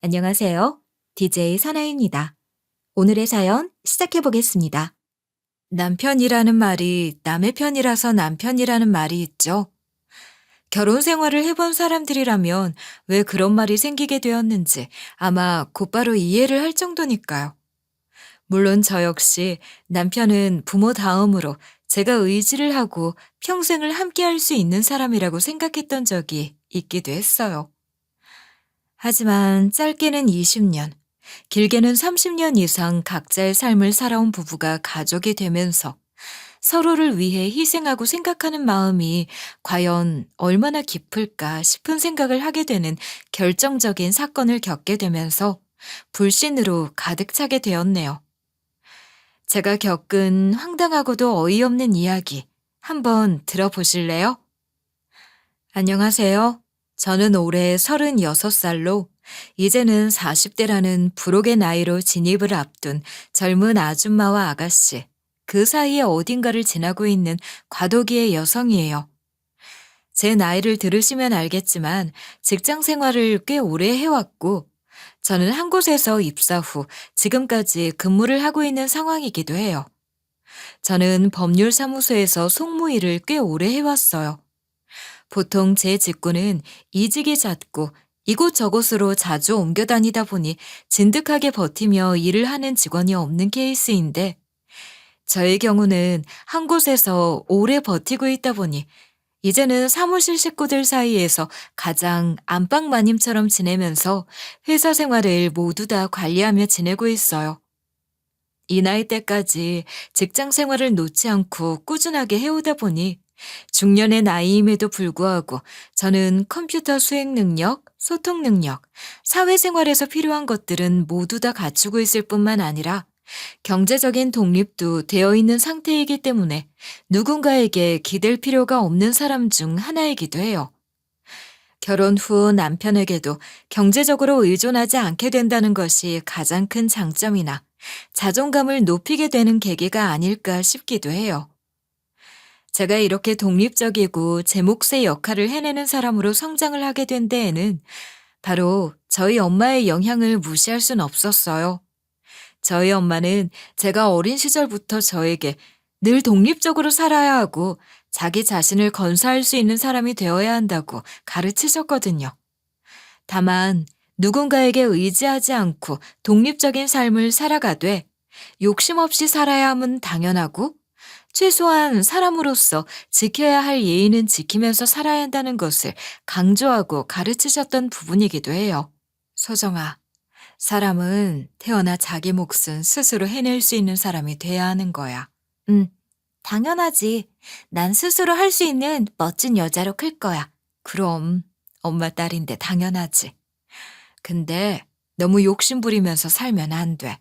안녕하세요. DJ 선아입니다. 오늘의 사연 시작해 보겠습니다. 남편이라는 말이 남의 편이라서 남편이라는 말이 있죠. 결혼 생활을 해본 사람들이라면 왜 그런 말이 생기게 되었는지 아마 곧바로 이해를 할 정도니까요. 물론 저 역시 남편은 부모 다음으로 제가 의지를 하고 평생을 함께 할 수 있는 사람이라고 생각했던 적이 있기도 했어요. 하지만 짧게는 20년, 길게는 30년 이상 각자의 삶을 살아온 부부가 가족이 되면서 서로를 위해 희생하고 생각하는 마음이 과연 얼마나 깊을까 싶은 생각을 하게 되는 결정적인 사건을 겪게 되면서 불신으로 가득 차게 되었네요. 제가 겪은 황당하고도 어이없는 이야기 한번 들어보실래요? 안녕하세요. 저는 올해 36살로 이제는 40대라는 부록의 나이로 진입을 앞둔 젊은 아줌마와 아가씨, 그 사이에 어딘가를 지나고 있는 과도기의 여성이에요. 제 나이를 들으시면 알겠지만 직장 생활을 꽤 오래 해왔고, 저는 한 곳에서 입사 후 지금까지 근무를 하고 있는 상황이기도 해요. 저는 법률사무소에서 송무일을 꽤 오래 해왔어요. 보통 제 직구는 이직이 잦고 이곳저곳으로 자주 옮겨 다니다 보니 진득하게 버티며 일을 하는 직원이 없는 케이스인데, 저의 경우는 한 곳에서 오래 버티고 있다 보니 이제는 사무실 식구들 사이에서 가장 안방마님처럼 지내면서 회사 생활을 모두 다 관리하며 지내고 있어요. 이 나이 때까지 직장 생활을 놓지 않고 꾸준하게 해오다 보니 중년의 나이임에도 불구하고 저는 컴퓨터 수행 능력, 소통 능력, 사회생활에서 필요한 것들은 모두 다 갖추고 있을 뿐만 아니라 경제적인 독립도 되어 있는 상태이기 때문에 누군가에게 기댈 필요가 없는 사람 중 하나이기도 해요. 결혼 후 남편에게도 경제적으로 의존하지 않게 된다는 것이 가장 큰 장점이나 자존감을 높이게 되는 계기가 아닐까 싶기도 해요. 제가 이렇게 독립적이고 제 몫의 역할을 해내는 사람으로 성장을 하게 된 데에는 바로 저희 엄마의 영향을 무시할 순 없었어요. 저희 엄마는 제가 어린 시절부터 저에게 늘 독립적으로 살아야 하고 자기 자신을 건사할 수 있는 사람이 되어야 한다고 가르치셨거든요. 다만 누군가에게 의지하지 않고 독립적인 삶을 살아가되 욕심 없이 살아야 함은 당연하고, 최소한 사람으로서 지켜야 할 예의는 지키면서 살아야 한다는 것을 강조하고 가르치셨던 부분이기도 해요. 소정아, 사람은 태어나 자기 몫은 스스로 해낼 수 있는 사람이 돼야 하는 거야. 당연하지. 난 스스로 할 수 있는 멋진 여자로 클 거야. 그럼 엄마 딸인데 당연하지. 근데 너무 욕심 부리면서 살면 안 돼.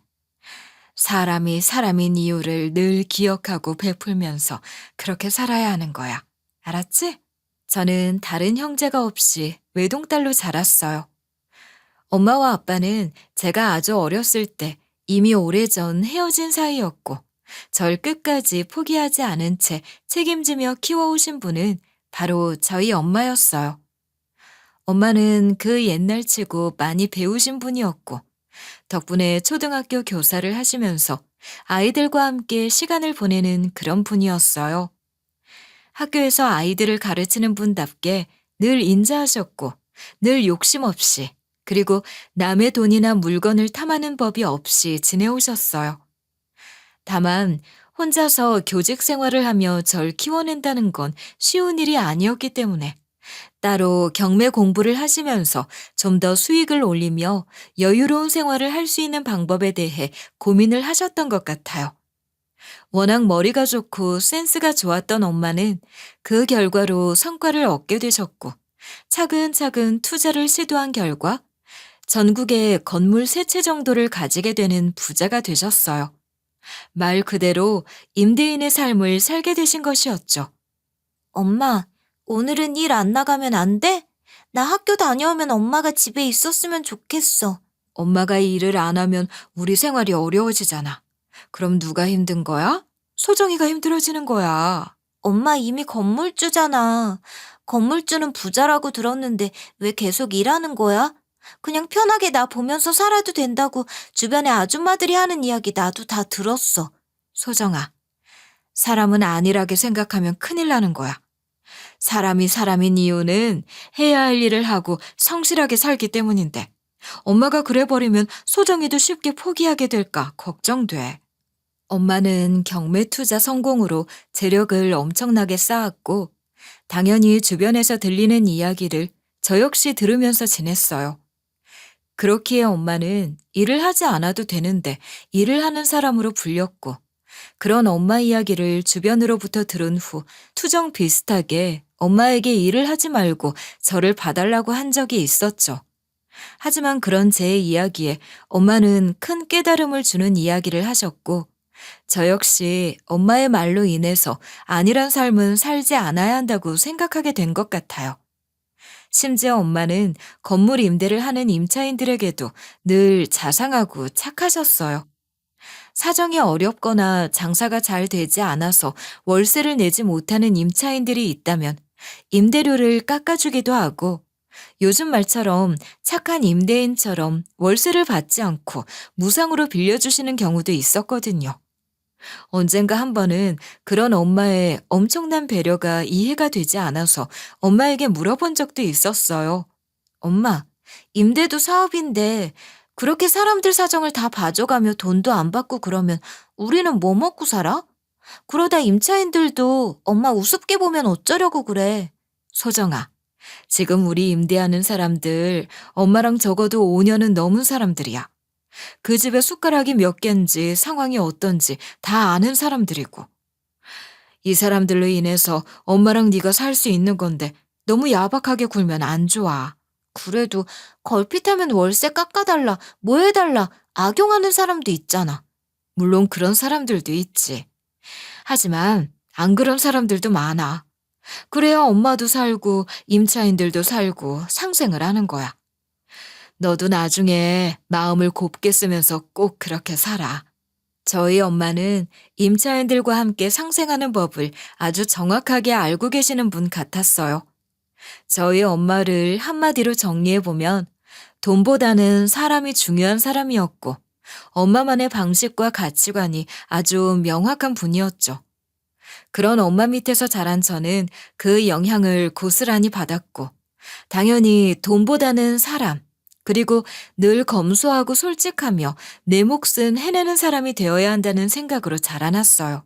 사람이 사람인 이유를 늘 기억하고 베풀면서 그렇게 살아야 하는 거야. 알았지? 저는 다른 형제가 없이 외동딸로 자랐어요. 엄마와 아빠는 제가 아주 어렸을 때 이미 오래전 헤어진 사이였고, 절 끝까지 포기하지 않은 채 책임지며 키워오신 분은 바로 저희 엄마였어요. 엄마는 그 옛날치고 많이 배우신 분이었고, 덕분에 초등학교 교사를 하시면서 아이들과 함께 시간을 보내는 그런 분이었어요. 학교에서 아이들을 가르치는 분답게 늘 인자하셨고, 늘 욕심 없이, 그리고 남의 돈이나 물건을 탐하는 법이 없이 지내오셨어요. 다만 혼자서 교직 생활을 하며 절 키워낸다는 건 쉬운 일이 아니었기 때문에 따로 경매 공부를 하시면서 좀 더 수익을 올리며 여유로운 생활을 할 수 있는 방법에 대해 고민을 하셨던 것 같아요. 워낙 머리가 좋고 센스가 좋았던 엄마는 그 결과로 성과를 얻게 되셨고, 차근차근 투자를 시도한 결과 전국에 건물 3채 정도를 가지게 되는 부자가 되셨어요. 말 그대로 임대인의 삶을 살게 되신 것이었죠. 엄마, 오늘은 일 안 나가면 안 돼? 나 학교 다녀오면 엄마가 집에 있었으면 좋겠어. 엄마가 일을 안 하면 우리 생활이 어려워지잖아. 그럼 누가 힘든 거야? 소정이가 힘들어지는 거야. 엄마 이미 건물주잖아. 건물주는 부자라고 들었는데 왜 계속 일하는 거야? 그냥 편하게 나 보면서 살아도 된다고 주변에 아줌마들이 하는 이야기 나도 다 들었어. 소정아, 사람은 안일하게 생각하면 큰일 나는 거야. 사람이 사람인 이유는 해야 할 일을 하고 성실하게 살기 때문인데 엄마가 그래버리면 소정이도 쉽게 포기하게 될까 걱정돼. 엄마는 경매 투자 성공으로 재력을 엄청나게 쌓았고 당연히 주변에서 들리는 이야기를 저 역시 들으면서 지냈어요. 그렇기에 엄마는 일을 하지 않아도 되는데 일을 하는 사람으로 불렸고 그런 엄마 이야기를 주변으로부터 들은 후 투정 비슷하게 엄마에게 일을 하지 말고 저를 봐달라고 한 적이 있었죠. 하지만 그런 제 이야기에 엄마는 큰 깨달음을 주는 이야기를 하셨고 저 역시 엄마의 말로 인해서 안일한 삶은 살지 않아야 한다고 생각하게 된 것 같아요. 심지어 엄마는 건물 임대를 하는 임차인들에게도 늘 자상하고 착하셨어요. 사정이 어렵거나 장사가 잘 되지 않아서 월세를 내지 못하는 임차인들이 있다면 임대료를 깎아주기도 하고 요즘 말처럼 착한 임대인처럼 월세를 받지 않고 무상으로 빌려주시는 경우도 있었거든요. 언젠가 한 번은 그런 엄마의 엄청난 배려가 이해가 되지 않아서 엄마에게 물어본 적도 있었어요. 엄마, 임대도 사업인데 그렇게 사람들 사정을 다 봐줘가며 돈도 안 받고 그러면 우리는 뭐 먹고 살아? 그러다 임차인들도 엄마 우습게 보면 어쩌려고 그래. 소정아, 지금 우리 임대하는 사람들 엄마랑 적어도 5년은 넘은 사람들이야. 그 집에 숟가락이 몇 개인지 상황이 어떤지 다 아는 사람들이고 이 사람들로 인해서 엄마랑 네가 살 수 있는 건데 너무 야박하게 굴면 안 좋아. 그래도 걸핏하면 월세 깎아달라, 뭐 해달라, 악용하는 사람도 있잖아. 물론 그런 사람들도 있지. 하지만 안 그런 사람들도 많아. 그래야 엄마도 살고 임차인들도 살고 상생을 하는 거야. 너도 나중에 마음을 곱게 쓰면서 꼭 그렇게 살아. 저희 엄마는 임차인들과 함께 상생하는 법을 아주 정확하게 알고 계시는 분 같았어요. 저희 엄마를 한마디로 정리해보면 돈보다는 사람이 중요한 사람이었고 엄마만의 방식과 가치관이 아주 명확한 분이었죠. 그런 엄마 밑에서 자란 저는 그 영향을 고스란히 받았고 당연히 돈보다는 사람, 그리고 늘 검소하고 솔직하며 내 몫은 해내는 사람이 되어야 한다는 생각으로 자라났어요.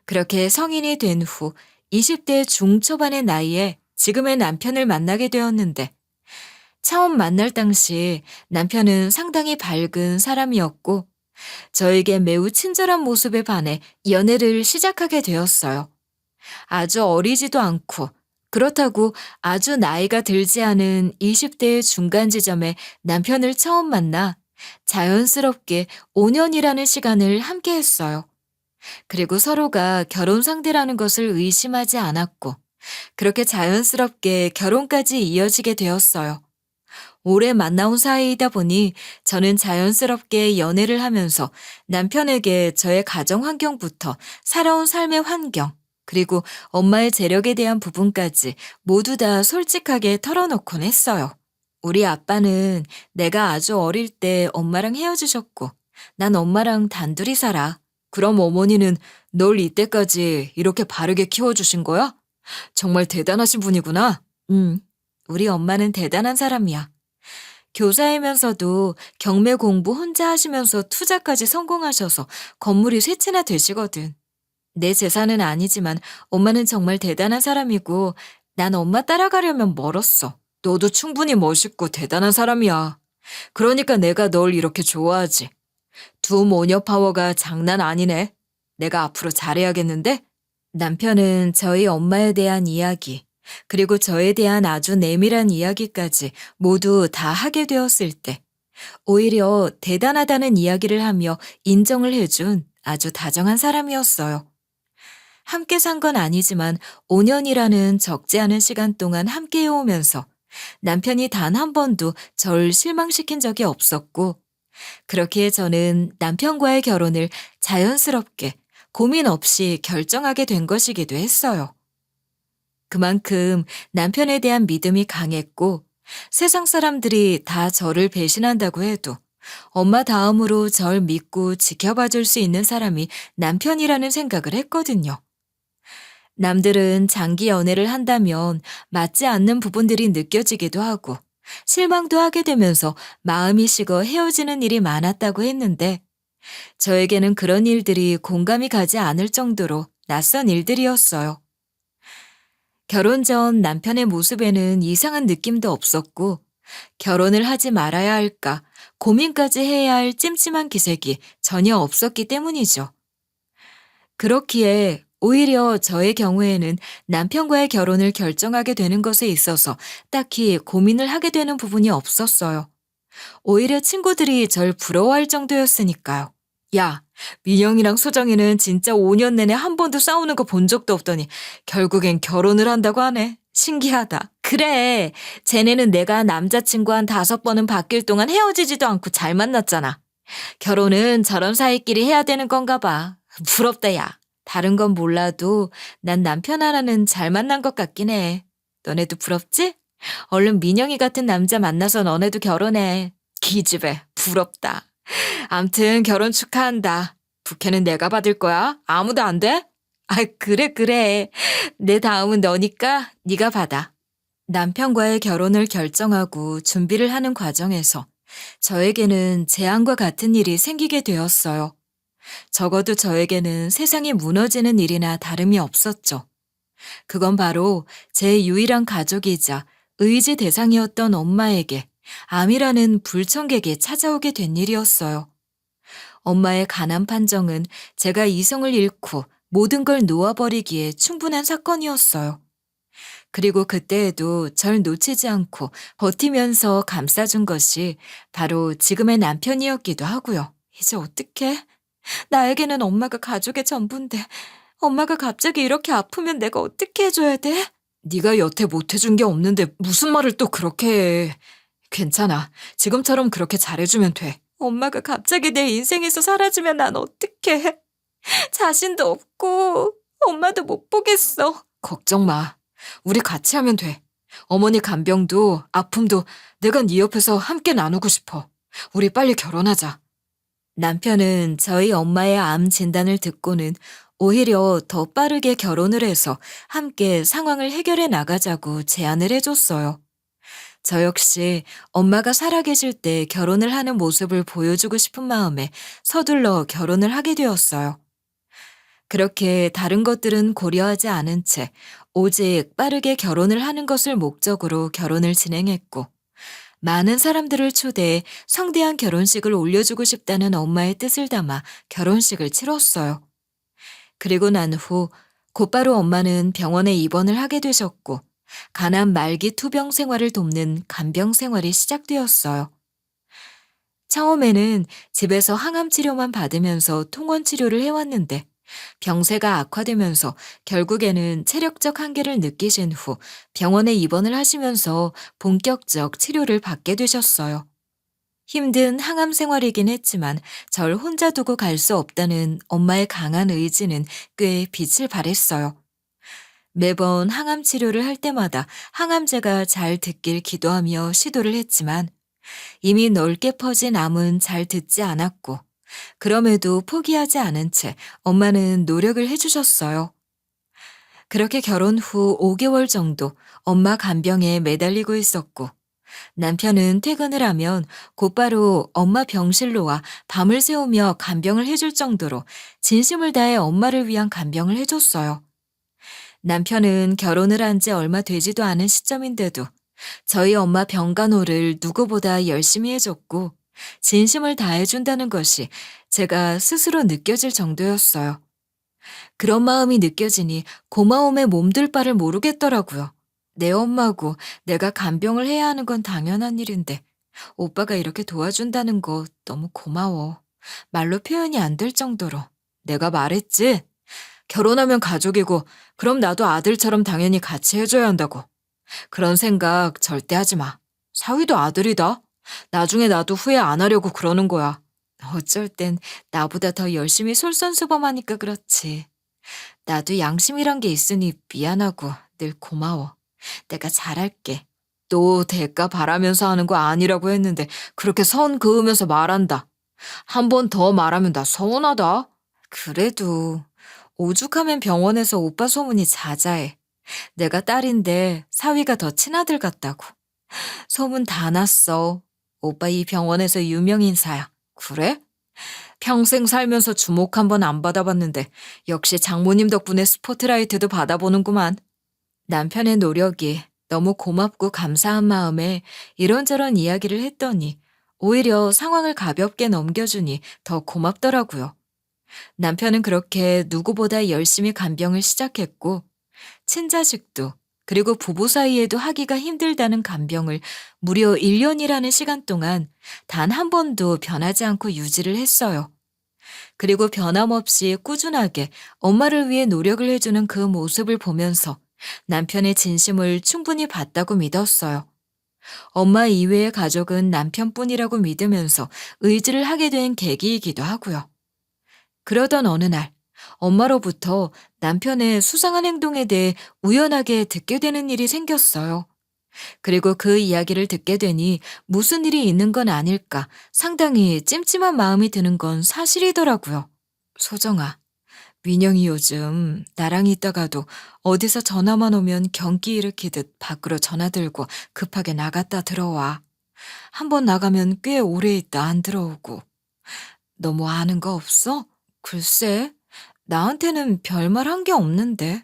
그렇게 성인이 된 후 20대 중초반의 나이에 지금의 남편을 만나게 되었는데 처음 만날 당시 남편은 상당히 밝은 사람이었고 저에게 매우 친절한 모습에 반해 연애를 시작하게 되었어요. 아주 어리지도 않고 그렇다고 아주 나이가 들지 않은 20대의 중간 지점에 남편을 처음 만나 자연스럽게 5년이라는 시간을 함께 했어요. 그리고 서로가 결혼 상대라는 것을 의심하지 않았고 그렇게 자연스럽게 결혼까지 이어지게 되었어요. 오래 만나온 사이이다 보니 저는 자연스럽게 연애를 하면서 남편에게 저의 가정 환경부터 살아온 삶의 환경, 그리고 엄마의 재력에 대한 부분까지 모두 다 솔직하게 털어놓곤 했어요. 우리 아빠는 내가 아주 어릴 때 엄마랑 헤어지셨고 난 엄마랑 단둘이 살아. 그럼 어머니는 널 이때까지 이렇게 바르게 키워주신 거야? 정말 대단하신 분이구나. 우리 엄마는 대단한 사람이야. 교사이면서도 경매 공부 혼자 하시면서 투자까지 성공하셔서 건물이 세 채나 되시거든. 내 재산은 아니지만 엄마는 정말 대단한 사람이고 난 엄마 따라가려면 멀었어. 너도 충분히 멋있고 대단한 사람이야. 그러니까 내가 널 이렇게 좋아하지. 두 모녀 파워가 장난 아니네. 내가 앞으로 잘해야겠는데? 남편은 저희 엄마에 대한 이야기, 그리고 저에 대한 아주 내밀한 이야기까지 모두 다 하게 되었을 때 오히려 대단하다는 이야기를 하며 인정을 해준 아주 다정한 사람이었어요. 함께 산 건 아니지만 5년이라는 적지 않은 시간 동안 함께 해오면서 남편이 단 한 번도 절 실망시킨 적이 없었고 그렇기에 저는 남편과의 결혼을 자연스럽게 고민 없이 결정하게 된 것이기도 했어요. 그만큼 남편에 대한 믿음이 강했고 세상 사람들이 다 저를 배신한다고 해도 엄마 다음으로 절 믿고 지켜봐 줄 수 있는 사람이 남편이라는 생각을 했거든요. 남들은 장기 연애를 한다면 맞지 않는 부분들이 느껴지기도 하고 실망도 하게 되면서 마음이 식어 헤어지는 일이 많았다고 했는데 저에게는 그런 일들이 공감이 가지 않을 정도로 낯선 일들이었어요. 결혼 전 남편의 모습에는 이상한 느낌도 없었고 결혼을 하지 말아야 할까 고민까지 해야 할 찜찜한 기색이 전혀 없었기 때문이죠. 그렇기에 오히려 저의 경우에는 남편과의 결혼을 결정하게 되는 것에 있어서 딱히 고민을 하게 되는 부분이 없었어요. 오히려 친구들이 절 부러워할 정도였으니까요. 야, 민영이랑 소정이는 진짜 5년 내내 한 번도 싸우는 거 본 적도 없더니 결국엔 결혼을 한다고 하네. 신기하다. 그래, 쟤네는 내가 남자친구 한 5번은 바뀔 동안 헤어지지도 않고 잘 만났잖아. 결혼은 저런 사이끼리 해야 되는 건가 봐. 부럽다, 야. 다른 건 몰라도 난 남편 하나는 잘 만난 것 같긴 해. 너네도 부럽지? 얼른 민영이 같은 남자 만나서 너네도 결혼해. 기집애, 부럽다. 암튼 결혼 축하한다. 부케는 내가 받을 거야. 아무도 안 돼? 아, 그래, 그래. 내 다음은 너니까 네가 받아. 남편과의 결혼을 결정하고 준비를 하는 과정에서 저에게는 재앙과 같은 일이 생기게 되었어요. 적어도 저에게는 세상이 무너지는 일이나 다름이 없었죠. 그건 바로 제 유일한 가족이자 의지 대상이었던 엄마에게 암이라는 불청객이 찾아오게 된 일이었어요. 엄마의 가난 판정은 제가 이성을 잃고 모든 걸 놓아버리기에 충분한 사건이었어요. 그리고 그때에도 절 놓치지 않고 버티면서 감싸준 것이 바로 지금의 남편이었기도 하고요. 이제 어떡해? 나에게는 엄마가 가족의 전부인데 엄마가 갑자기 이렇게 아프면 내가 어떻게 해줘야 돼? 네가 여태 못 해준 게 없는데 무슨 말을 또 그렇게 해. 괜찮아. 지금처럼 그렇게 잘해주면 돼. 엄마가 갑자기 내 인생에서 사라지면 난 어떡해. 자신도 없고 엄마도 못 보겠어. 걱정 마. 우리 같이 하면 돼. 어머니 간병도 아픔도 내가 네 옆에서 함께 나누고 싶어. 우리 빨리 결혼하자. 남편은 저희 엄마의 암 진단을 듣고는 오히려 더 빠르게 결혼을 해서 함께 상황을 해결해 나가자고 제안을 해줬어요. 저 역시 엄마가 살아계실 때 결혼을 하는 모습을 보여주고 싶은 마음에 서둘러 결혼을 하게 되었어요. 그렇게 다른 것들은 고려하지 않은 채 오직 빠르게 결혼을 하는 것을 목적으로 결혼을 진행했고, 많은 사람들을 초대해 성대한 결혼식을 올려주고 싶다는 엄마의 뜻을 담아 결혼식을 치렀어요. 그리고 난 후 곧바로 엄마는 병원에 입원을 하게 되셨고, 간암 말기 투병 생활을 돕는 간병 생활이 시작되었어요. 처음에는 집에서 항암 치료만 받으면서 통원 치료를 해왔는데 병세가 악화되면서 결국에는 체력적 한계를 느끼신 후 병원에 입원을 하시면서 본격적 치료를 받게 되셨어요. 힘든 항암 생활이긴 했지만 절 혼자 두고 갈 수 없다는 엄마의 강한 의지는 꽤 빛을 발했어요. 매번 항암 치료를 할 때마다 항암제가 잘 듣길 기도하며 시도를 했지만 이미 넓게 퍼진 암은 잘 듣지 않았고 그럼에도 포기하지 않은 채 엄마는 노력을 해주셨어요. 그렇게 결혼 후 5개월 정도 엄마 간병에 매달리고 있었고 남편은 퇴근을 하면 곧바로 엄마 병실로 와 밤을 새우며 간병을 해줄 정도로 진심을 다해 엄마를 위한 간병을 해줬어요. 남편은 결혼을 한 지 얼마 되지도 않은 시점인데도 저희 엄마 병간호를 누구보다 열심히 해줬고 진심을 다해준다는 것이 제가 스스로 느껴질 정도였어요. 그런 마음이 느껴지니 고마움에 몸둘 바를 모르겠더라고요. 내 엄마고 내가 간병을 해야 하는 건 당연한 일인데 오빠가 이렇게 도와준다는 거 너무 고마워. 말로 표현이 안 될 정도로. 내가 말했지? 결혼하면 가족이고 그럼 나도 아들처럼 당연히 같이 해줘야 한다고. 그런 생각 절대 하지 마. 사위도 아들이다. 나중에 나도 후회 안 하려고 그러는 거야. 어쩔 땐 나보다 더 열심히 솔선수범하니까 그렇지. 나도 양심이란 게 있으니 미안하고 늘 고마워. 내가 잘할게. 또 대가 바라면서 하는 거 아니라고 했는데 그렇게 선 그으면서 말한다. 한 번 더 말하면 나 서운하다. 그래도 오죽하면 병원에서 오빠 소문이 자자해. 내가 딸인데 사위가 더 친아들 같다고. 소문 다 났어. 오빠 이 병원에서 유명 인사야. 그래? 평생 살면서 주목 한 번 안 받아봤는데 역시 장모님 덕분에 스포트라이트도 받아보는구만. 남편의 노력이 너무 고맙고 감사한 마음에 이런저런 이야기를 했더니 오히려 상황을 가볍게 넘겨주니 더 고맙더라고요. 남편은 그렇게 누구보다 열심히 간병을 시작했고 친자식도 그리고 부부 사이에도 하기가 힘들다는 간병을 무려 1년이라는 시간 동안 단 한 번도 변하지 않고 유지를 했어요. 그리고 변함없이 꾸준하게 엄마를 위해 노력을 해주는 그 모습을 보면서 남편의 진심을 충분히 봤다고 믿었어요. 엄마 이외의 가족은 남편뿐이라고 믿으면서 의지를 하게 된 계기이기도 하고요. 그러던 어느 날 엄마로부터 남편의 수상한 행동에 대해 우연하게 듣게 되는 일이 생겼어요. 그리고 그 이야기를 듣게 되니 무슨 일이 있는 건 아닐까 상당히 찜찜한 마음이 드는 건 사실이더라고요. 소정아, 민영이 요즘 나랑 있다가도 어디서 전화만 오면 경기 일으키듯 밖으로 전화 들고 급하게 나갔다 들어와. 한 번 나가면 꽤 오래 있다 안 들어오고. 너 뭐 아는 거 없어? 글쎄, 나한테는 별말 한 게 없는데.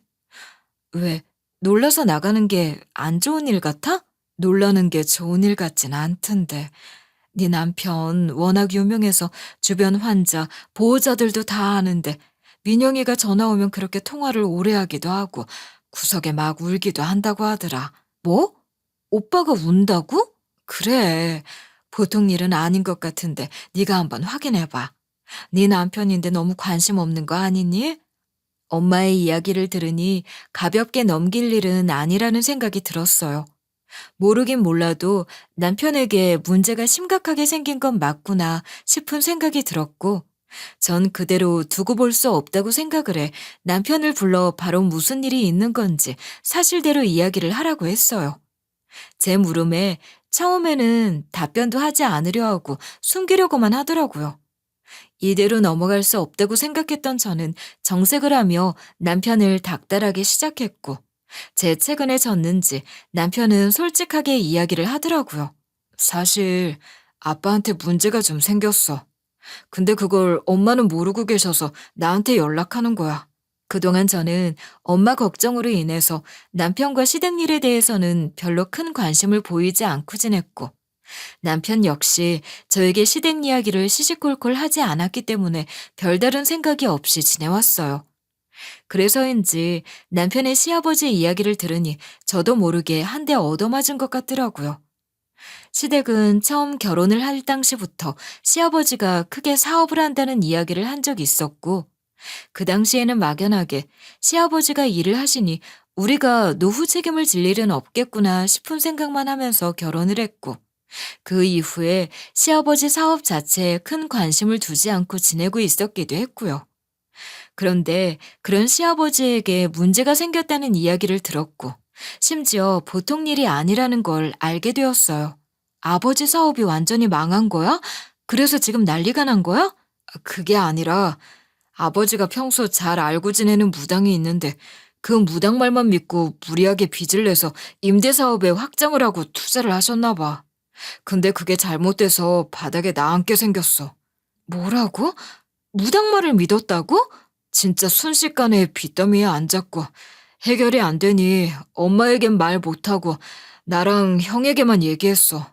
왜, 놀라서 나가는 게 안 좋은 일 같아? 놀라는 게 좋은 일 같진 않던데. 네 남편 워낙 유명해서 주변 환자, 보호자들도 다 아는데 민영이가 전화 오면 그렇게 통화를 오래 하기도 하고 구석에 막 울기도 한다고 하더라. 뭐? 오빠가 운다고? 그래. 보통 일은 아닌 것 같은데 네가 한번 확인해봐. 네 남편인데 너무 관심 없는 거 아니니? 엄마의 이야기를 들으니 가볍게 넘길 일은 아니라는 생각이 들었어요. 모르긴 몰라도 남편에게 문제가 심각하게 생긴 건 맞구나 싶은 생각이 들었고, 전 그대로 두고 볼 수 없다고 생각을 해 남편을 불러 바로 무슨 일이 있는 건지 사실대로 이야기를 하라고 했어요. 제 물음에 처음에는 답변도 하지 않으려 하고 숨기려고만 하더라고요. 이대로 넘어갈 수 없다고 생각했던 저는 정색을 하며 남편을 닥달하기 시작했고, 제 최근에 졌는지 남편은 솔직하게 이야기를 하더라고요. 사실 아빠한테 문제가 좀 생겼어. 근데 그걸 엄마는 모르고 계셔서 나한테 연락하는 거야. 그동안 저는 엄마 걱정으로 인해서 남편과 시댁 일에 대해서는 별로 큰 관심을 보이지 않고 지냈고, 남편 역시 저에게 시댁 이야기를 시시콜콜 하지 않았기 때문에 별다른 생각이 없이 지내왔어요. 그래서인지 남편의 시아버지 이야기를 들으니 저도 모르게 한 대 얻어맞은 것 같더라고요. 시댁은 처음 결혼을 할 당시부터 시아버지가 크게 사업을 한다는 이야기를 한 적이 있었고, 그 당시에는 막연하게 시아버지가 일을 하시니 우리가 노후 책임을 질 일은 없겠구나 싶은 생각만 하면서 결혼을 했고, 그 이후에 시아버지 사업 자체에 큰 관심을 두지 않고 지내고 있었기도 했고요. 그런데 그런 시아버지에게 문제가 생겼다는 이야기를 들었고, 심지어 보통 일이 아니라는 걸 알게 되었어요. 아버지 사업이 완전히 망한 거야? 그래서 지금 난리가 난 거야? 그게 아니라 아버지가 평소 잘 알고 지내는 무당이 있는데 그 무당 말만 믿고 무리하게 빚을 내서 임대사업에 확장을 하고 투자를 하셨나 봐. 근데 그게 잘못돼서 바닥에 나앉게 생겼어. 뭐라고? 무당 말을 믿었다고? 진짜 순식간에 빚더미에 앉았고 해결이 안 되니 엄마에겐 말 못하고 나랑 형에게만 얘기했어.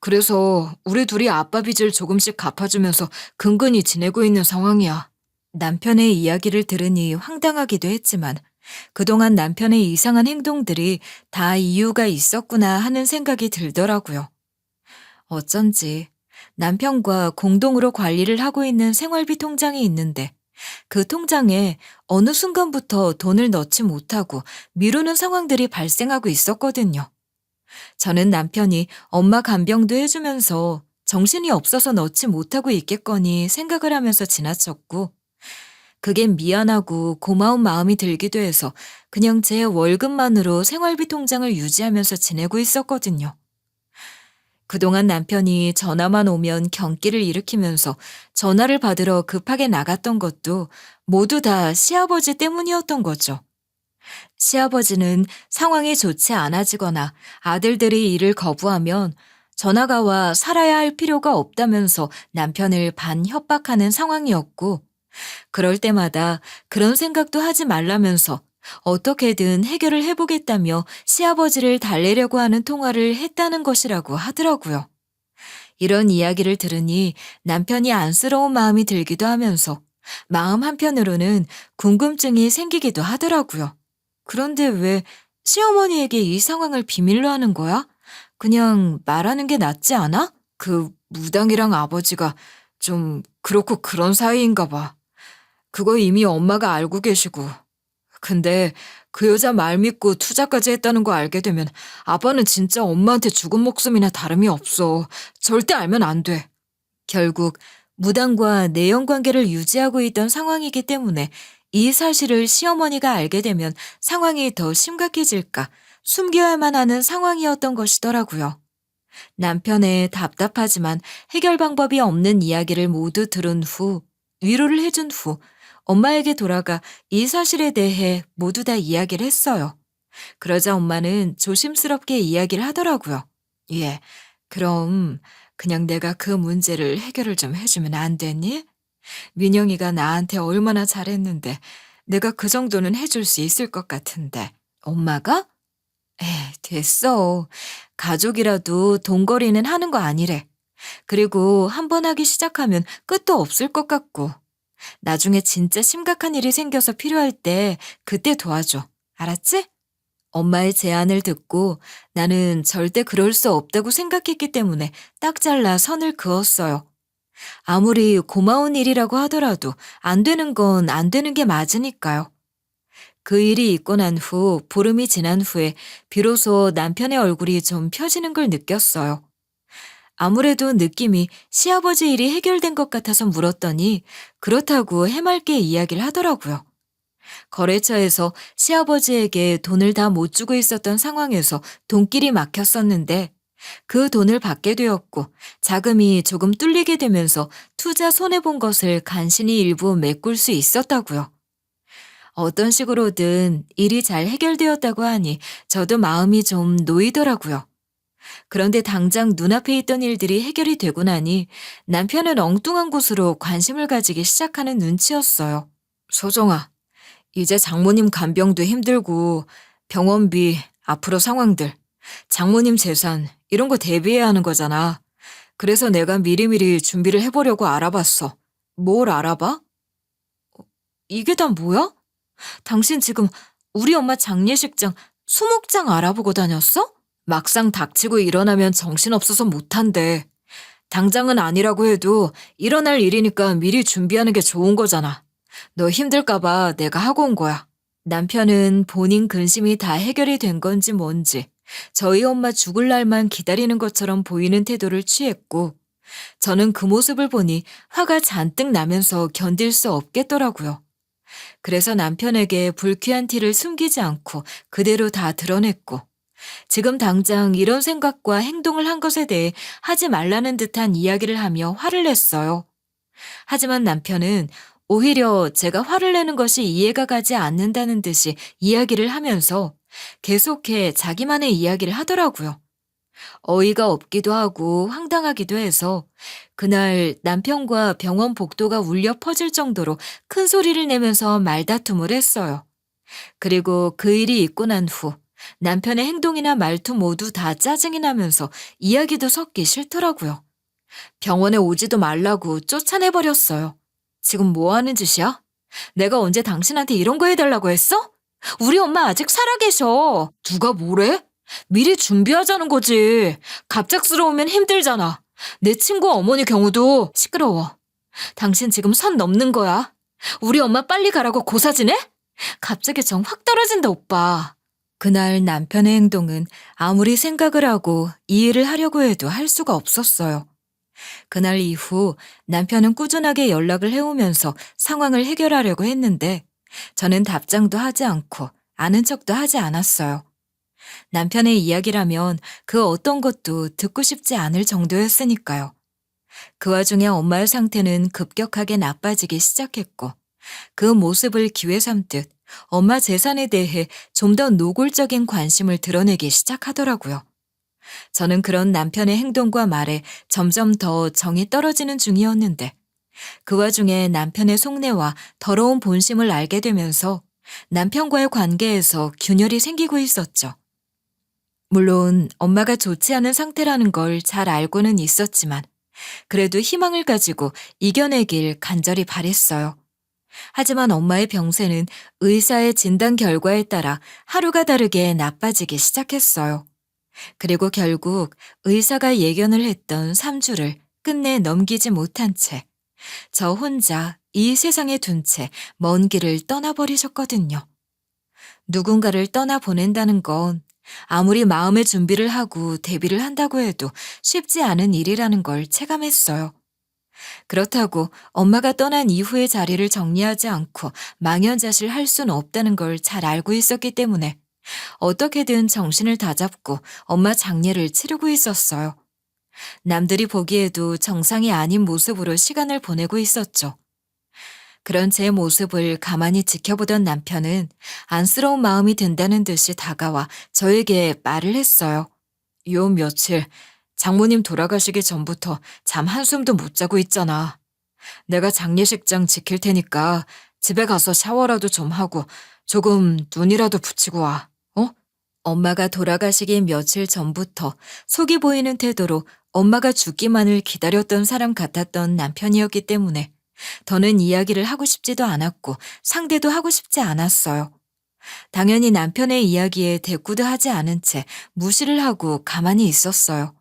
그래서 우리 둘이 아빠 빚을 조금씩 갚아주면서 근근히 지내고 있는 상황이야. 남편의 이야기를 들으니 황당하기도 했지만 그동안 남편의 이상한 행동들이 다 이유가 있었구나 하는 생각이 들더라고요. 어쩐지 남편과 공동으로 관리를 하고 있는 생활비 통장이 있는데 그 통장에 어느 순간부터 돈을 넣지 못하고 미루는 상황들이 발생하고 있었거든요. 저는 남편이 엄마 간병도 해주면서 정신이 없어서 넣지 못하고 있겠거니 생각을 하면서 지나쳤고, 그게 미안하고 고마운 마음이 들기도 해서 그냥 제 월급만으로 생활비 통장을 유지하면서 지내고 있었거든요. 그동안 남편이 전화만 오면 경기를 일으키면서 전화를 받으러 급하게 나갔던 것도 모두 다 시아버지 때문이었던 거죠. 시아버지는 상황이 좋지 않아지거나 아들들이 일을 거부하면 전화가 와 살아야 할 필요가 없다면서 남편을 반협박하는 상황이었고, 그럴 때마다 그런 생각도 하지 말라면서 어떻게든 해결을 해보겠다며 시아버지를 달래려고 하는 통화를 했다는 것이라고 하더라고요. 이런 이야기를 들으니 남편이 안쓰러운 마음이 들기도 하면서 마음 한편으로는 궁금증이 생기기도 하더라고요. 그런데 왜 시어머니에게 이 상황을 비밀로 하는 거야? 그냥 말하는 게 낫지 않아? 그 무당이랑 아버지가 좀 그렇고 그런 사이인가 봐. 그거 이미 엄마가 알고 계시고. 근데 그 여자 말 믿고 투자까지 했다는 거 알게 되면 아빠는 진짜 엄마한테 죽은 목숨이나 다름이 없어. 절대 알면 안 돼. 결국 무당과 내연 관계를 유지하고 있던 상황이기 때문에 이 사실을 시어머니가 알게 되면 상황이 더 심각해질까 숨겨야만 하는 상황이었던 것이더라고요. 남편의 답답하지만 해결 방법이 없는 이야기를 모두 들은 후, 위로를 해준 후, 엄마에게 돌아가 이 사실에 대해 모두 다 이야기를 했어요. 그러자 엄마는 조심스럽게 이야기를 하더라고요. 예, 그럼 그냥 내가 그 문제를 해결을 좀 해주면 안 되니? 민영이가 나한테 얼마나 잘했는데 내가 그 정도는 해줄 수 있을 것 같은데. 엄마가? 에이, 됐어. 가족이라도 돈벌이는 하는 거 아니래. 그리고 한 번 하기 시작하면 끝도 없을 것 같고. 나중에 진짜 심각한 일이 생겨서 필요할 때 그때 도와줘. 알았지? 엄마의 제안을 듣고 나는 절대 그럴 수 없다고 생각했기 때문에 딱 잘라 선을 그었어요. 아무리 고마운 일이라고 하더라도 안 되는 건 안 되는 게 맞으니까요. 그 일이 있고 난 후 보름이 지난 후에 비로소 남편의 얼굴이 좀 펴지는 걸 느꼈어요. 아무래도 느낌이 시아버지 일이 해결된 것 같아서 물었더니 그렇다고 해맑게 이야기를 하더라고요. 거래처에서 시아버지에게 돈을 다 못 주고 있었던 상황에서 돈길이 막혔었는데 그 돈을 받게 되었고 자금이 조금 뚫리게 되면서 투자 손해본 것을 간신히 일부 메꿀 수 있었다고요. 어떤 식으로든 일이 잘 해결되었다고 하니 저도 마음이 좀 놓이더라고요. 그런데 당장 눈앞에 있던 일들이 해결이 되고 나니 남편은 엉뚱한 곳으로 관심을 가지기 시작하는 눈치였어요. 소정아, 이제 장모님 간병도 힘들고 병원비, 앞으로 상황들, 장모님 재산 이런 거 대비해야 하는 거잖아. 그래서 내가 미리미리 준비를 해보려고 알아봤어. 뭘 알아봐? 이게 다 뭐야? 당신 지금 우리 엄마 장례식장, 수목장 알아보고 다녔어? 막상 닥치고 일어나면 정신없어서 못한대. 당장은 아니라고 해도 일어날 일이니까 미리 준비하는 게 좋은 거잖아. 너 힘들까봐 내가 하고 온 거야. 남편은 본인 근심이 다 해결이 된 건지 뭔지 저희 엄마 죽을 날만 기다리는 것처럼 보이는 태도를 취했고 저는 그 모습을 보니 화가 잔뜩 나면서 견딜 수 없겠더라고요. 그래서 남편에게 불쾌한 티를 숨기지 않고 그대로 다 드러냈고 지금 당장 이런 생각과 행동을 한 것에 대해 하지 말라는 듯한 이야기를 하며 화를 냈어요. 하지만 남편은 오히려 제가 화를 내는 것이 이해가 가지 않는다는 듯이 이야기를 하면서 계속해 자기만의 이야기를 하더라고요. 어이가 없기도 하고 황당하기도 해서 그날 남편과 병원 복도가 울려 퍼질 정도로 큰 소리를 내면서 말다툼을 했어요. 그리고 그 일이 있고 난 후 남편의 행동이나 말투 모두 다 짜증이 나면서 이야기도 섞기 싫더라고요. 병원에 오지도 말라고 쫓아내버렸어요. 지금 뭐 하는 짓이야? 내가 언제 당신한테 이런 거 해달라고 했어? 우리 엄마 아직 살아계셔. 누가 뭐래? 미리 준비하자는 거지. 갑작스러우면 힘들잖아. 내 친구 어머니 경우도 시끄러워. 당신 지금 선 넘는 거야. 우리 엄마 빨리 가라고 고사지네? 갑자기 정 확 떨어진다, 오빠. 그날 남편의 행동은 아무리 생각을 하고 이해를 하려고 해도 할 수가 없었어요. 그날 이후 남편은 꾸준하게 연락을 해오면서 상황을 해결하려고 했는데 저는 답장도 하지 않고 아는 척도 하지 않았어요. 남편의 이야기라면 그 어떤 것도 듣고 싶지 않을 정도였으니까요. 그 와중에 엄마의 상태는 급격하게 나빠지기 시작했고 그 모습을 기회 삼듯 엄마 재산에 대해 좀 더 노골적인 관심을 드러내기 시작하더라고요. 저는 그런 남편의 행동과 말에 점점 더 정이 떨어지는 중이었는데 그 와중에 남편의 속내와 더러운 본심을 알게 되면서 남편과의 관계에서 균열이 생기고 있었죠. 물론 엄마가 좋지 않은 상태라는 걸 잘 알고는 있었지만 그래도 희망을 가지고 이겨내길 간절히 바랬어요. 하지만 엄마의 병세는 의사의 진단 결과에 따라 하루가 다르게 나빠지기 시작했어요. 그리고 결국 의사가 예견을 했던 3주를 끝내 넘기지 못한 채 저 혼자 이 세상에 둔 채 먼 길을 떠나버리셨거든요. 누군가를 떠나보낸다는 건 아무리 마음의 준비를 하고 대비를 한다고 해도 쉽지 않은 일이라는 걸 체감했어요. 그렇다고 엄마가 떠난 이후의 자리를 정리하지 않고 망연자실 할 수는 없다는 걸 잘 알고 있었기 때문에 어떻게든 정신을 다잡고 엄마 장례를 치르고 있었어요. 남들이 보기에도 정상이 아닌 모습으로 시간을 보내고 있었죠. 그런 제 모습을 가만히 지켜보던 남편은 안쓰러운 마음이 든다는 듯이 다가와 저에게 말을 했어요. 요 며칠 장모님 돌아가시기 전부터 잠 한숨도 못 자고 있잖아. 내가 장례식장 지킬 테니까 집에 가서 샤워라도 좀 하고 조금 눈이라도 붙이고 와. 어? 엄마가 돌아가시기 며칠 전부터 속이 보이는 태도로 엄마가 죽기만을 기다렸던 사람 같았던 남편이었기 때문에 더는 이야기를 하고 싶지도 않았고 상대도 하고 싶지 않았어요. 당연히 남편의 이야기에 대꾸도 하지 않은 채 무시를 하고 가만히 있었어요.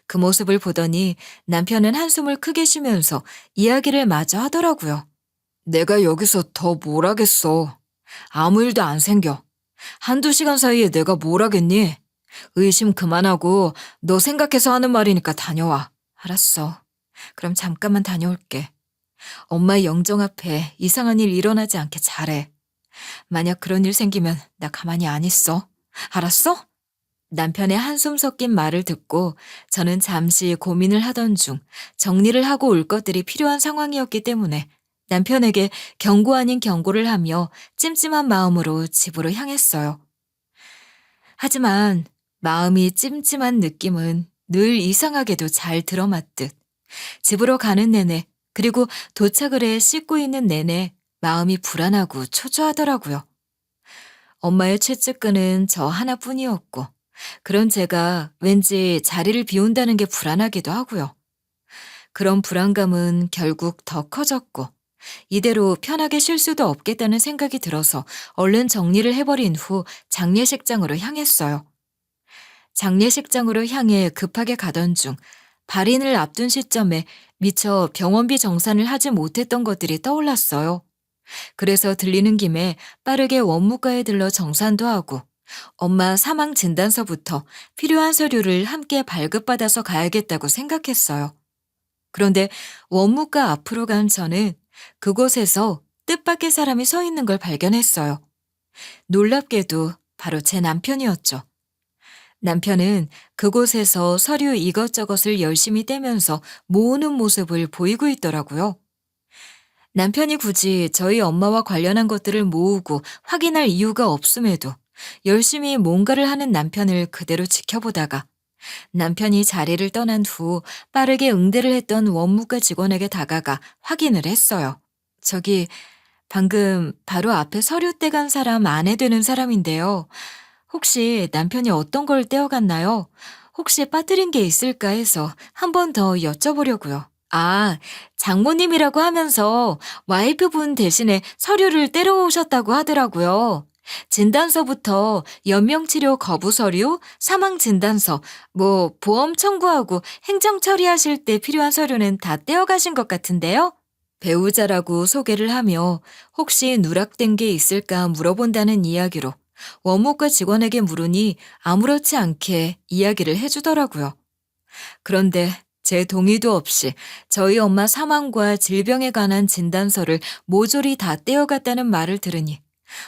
그 모습을 보더니 남편은 한숨을 크게 쉬면서 이야기를 마저 하더라고요. 내가 여기서 더 뭘 하겠어. 아무 일도 안 생겨. 한두 시간 사이에 내가 뭘 하겠니? 의심 그만하고 너 생각해서 하는 말이니까 다녀와. 알았어. 그럼 잠깐만 다녀올게. 엄마의 영정 앞에 이상한 일 일어나지 않게 잘해. 만약 그런 일 생기면 나 가만히 안 있어. 알았어? 남편의 한숨 섞인 말을 듣고 저는 잠시 고민을 하던 중 정리를 하고 올 것들이 필요한 상황이었기 때문에 남편에게 경고 아닌 경고를 하며 찜찜한 마음으로 집으로 향했어요. 하지만 마음이 찜찜한 느낌은 늘 이상하게도 잘 들어맞듯 집으로 가는 내내 그리고 도착을 해 씻고 있는 내내 마음이 불안하고 초조하더라고요. 엄마의 최측근은 저 하나뿐이었고 그런 제가 왠지 자리를 비운다는 게 불안하기도 하고요. 그런 불안감은 결국 더 커졌고 이대로 편하게 쉴 수도 없겠다는 생각이 들어서 얼른 정리를 해버린 후 장례식장으로 향했어요. 장례식장으로 향해 급하게 가던 중 발인을 앞둔 시점에 미처 병원비 정산을 하지 못했던 것들이 떠올랐어요. 그래서 들리는 김에 빠르게 원무과에 들러 정산도 하고 엄마 사망 진단서부터 필요한 서류를 함께 발급받아서 가야겠다고 생각했어요. 그런데 원무과 앞으로 간 저는 그곳에서 뜻밖의 사람이 서 있는 걸 발견했어요. 놀랍게도 바로 제 남편이었죠. 남편은 그곳에서 서류 이것저것을 열심히 떼면서 모으는 모습을 보이고 있더라고요. 남편이 굳이 저희 엄마와 관련한 것들을 모으고 확인할 이유가 없음에도 열심히 뭔가를 하는 남편을 그대로 지켜보다가 남편이 자리를 떠난 후 빠르게 응대를 했던 원무과 직원에게 다가가 확인을 했어요. 저기 방금 바로 앞에 서류 떼간 사람 아내 되는 사람인데요. 혹시 남편이 어떤 걸 떼어갔나요? 혹시 빠뜨린 게 있을까 해서 한 번 더 여쭤보려고요. 아, 장모님이라고 하면서 와이프분 대신에 서류를 떼러오셨다고 하더라고요. 진단서부터 연명치료 거부 서류, 사망 진단서, 보험 청구하고 행정 처리하실 때 필요한 서류는 다 떼어가신 것 같은데요? 배우자라고 소개를 하며 혹시 누락된 게 있을까 물어본다는 이야기로 원무과 직원에게 물으니 아무렇지 않게 이야기를 해주더라고요. 그런데 제 동의도 없이 저희 엄마 사망과 질병에 관한 진단서를 모조리 다 떼어갔다는 말을 들으니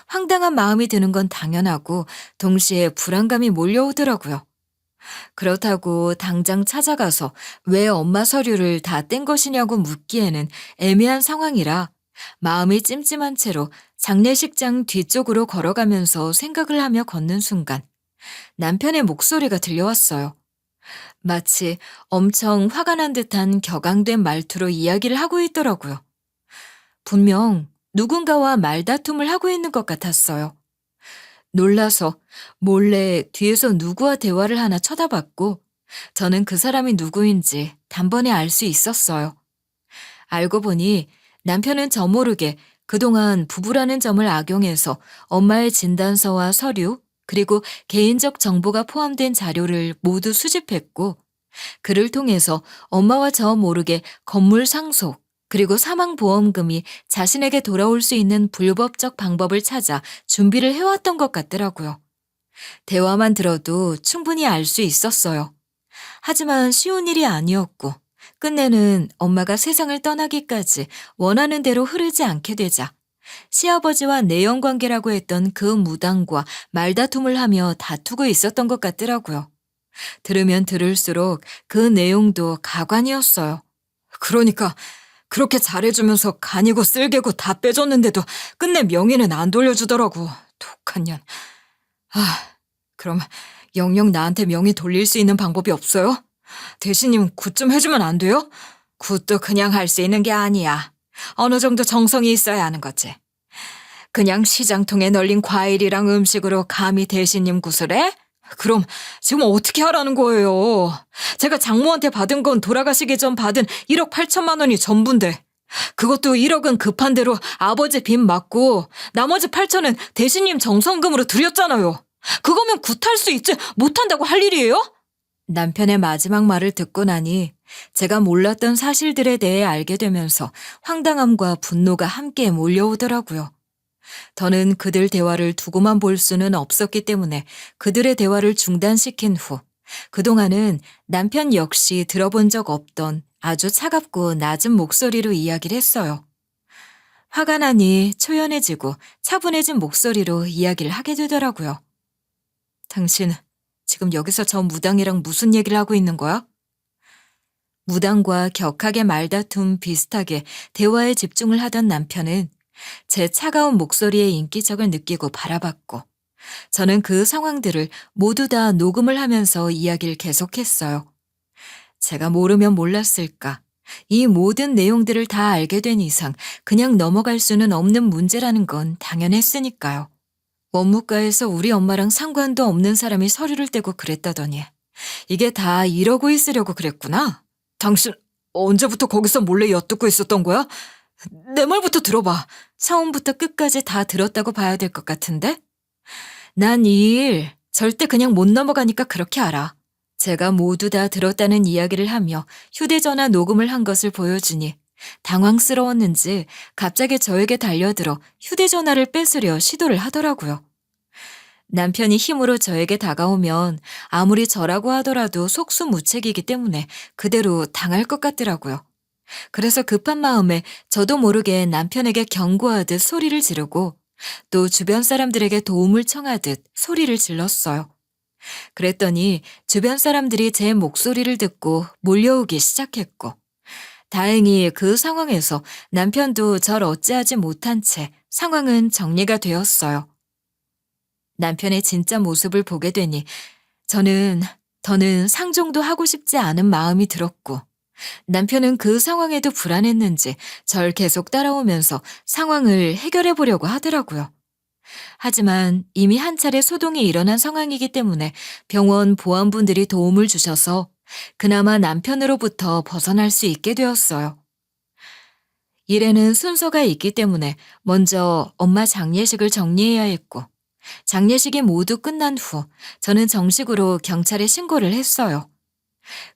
황당한 마음이 드는 건 당연하고 동시에 불안감이 몰려오더라고요. 그렇다고 당장 찾아가서 왜 엄마 서류를 다 뗀 것이냐고 묻기에는 애매한 상황이라 마음이 찜찜한 채로 장례식장 뒤쪽으로 걸어가면서 생각을 하며 걷는 순간 남편의 목소리가 들려왔어요. 마치 엄청 화가 난 듯한 격앙된 말투로 이야기를 하고 있더라고요. 분명 누군가와 말다툼을 하고 있는 것 같았어요. 놀라서 몰래 뒤에서 누구와 대화를 하나 쳐다봤고 저는 그 사람이 누구인지 단번에 알 수 있었어요. 알고 보니 남편은 저 모르게 그동안 부부라는 점을 악용해서 엄마의 진단서와 서류, 그리고 개인적 정보가 포함된 자료를 모두 수집했고, 그를 통해서 엄마와 저 모르게 건물 상속, 그리고 사망보험금이 자신에게 돌아올 수 있는 불법적 방법을 찾아 준비를 해왔던 것 같더라고요. 대화만 들어도 충분히 알 수 있었어요. 하지만 쉬운 일이 아니었고, 끝내는 엄마가 세상을 떠나기까지 원하는 대로 흐르지 않게 되자 시아버지와 내연관계라고 했던 그 무당과 말다툼을 하며 다투고 있었던 것 같더라고요. 들으면 들을수록 그 내용도 가관이었어요. 그러니까 그렇게 잘해주면서 간이고 쓸개고 다 빼줬는데도 끝내 명의는 안 돌려주더라고. 독한 년. 그럼 영영 나한테 명의 돌릴 수 있는 방법이 없어요? 대신님 굿 좀 해주면 안 돼요? 굿도 그냥 할 수 있는 게 아니야. 어느 정도 정성이 있어야 하는 거지. 그냥 시장통에 널린 과일이랑 음식으로 감히 대신님 굿을 해? 그럼 지금 어떻게 하라는 거예요? 제가 장모한테 받은 건 돌아가시기 전 받은 1억 8천만 원이 전부인데 그것도 1억은 급한 대로 아버지 빚 맞고 나머지 8천은 대신님 정성금으로 드렸잖아요. 그거면 굿할 수 있지 못한다고 할 일이에요? 남편의 마지막 말을 듣고 나니 제가 몰랐던 사실들에 대해 알게 되면서 황당함과 분노가 함께 몰려오더라고요. 더는 그들 대화를 두고만 볼 수는 없었기 때문에 그들의 대화를 중단시킨 후 그동안은 남편 역시 들어본 적 없던 아주 차갑고 낮은 목소리로 이야기를 했어요. 화가 나니 초연해지고 차분해진 목소리로 이야기를 하게 되더라고요. 당신 지금 여기서 저 무당이랑 무슨 얘기를 하고 있는 거야? 무당과 격하게 말다툼 비슷하게 대화에 집중을 하던 남편은 제 차가운 목소리의 인기척을 느끼고 바라봤고 저는 그 상황들을 모두 다 녹음을 하면서 이야기를 계속했어요. 제가 모르면 몰랐을까. 이 모든 내용들을 다 알게 된 이상 그냥 넘어갈 수는 없는 문제라는 건 당연했으니까요. 원무과에서 우리 엄마랑 상관도 없는 사람이 서류를 떼고 그랬다더니 이게 다 이러고 있으려고 그랬구나. 당신 언제부터 거기서 몰래 엿듣고 있었던 거야? 내 말부터 들어봐. 처음부터 끝까지 다 들었다고 봐야 될 것 같은데? 난 이 일 절대 그냥 못 넘어가니까 그렇게 알아. 제가 모두 다 들었다는 이야기를 하며 휴대전화 녹음을 한 것을 보여주니 당황스러웠는지 갑자기 저에게 달려들어 휴대전화를 뺏으려 시도를 하더라고요. 남편이 힘으로 저에게 다가오면 아무리 저라고 하더라도 속수무책이기 때문에 그대로 당할 것 같더라고요. 그래서 급한 마음에 저도 모르게 남편에게 경고하듯 소리를 지르고 또 주변 사람들에게 도움을 청하듯 소리를 질렀어요. 그랬더니 주변 사람들이 제 목소리를 듣고 몰려오기 시작했고 다행히 그 상황에서 남편도 절 어찌하지 못한 채 상황은 정리가 되었어요. 남편의 진짜 모습을 보게 되니 저는 더는 상종도 하고 싶지 않은 마음이 들었고 남편은 그 상황에도 불안했는지 절 계속 따라오면서 상황을 해결해 보려고 하더라고요. 하지만 이미 한 차례 소동이 일어난 상황이기 때문에 병원 보안분들이 도움을 주셔서 그나마 남편으로부터 벗어날 수 있게 되었어요. 일에는 순서가 있기 때문에 먼저 엄마 장례식을 정리해야 했고 장례식이 모두 끝난 후 저는 정식으로 경찰에 신고를 했어요.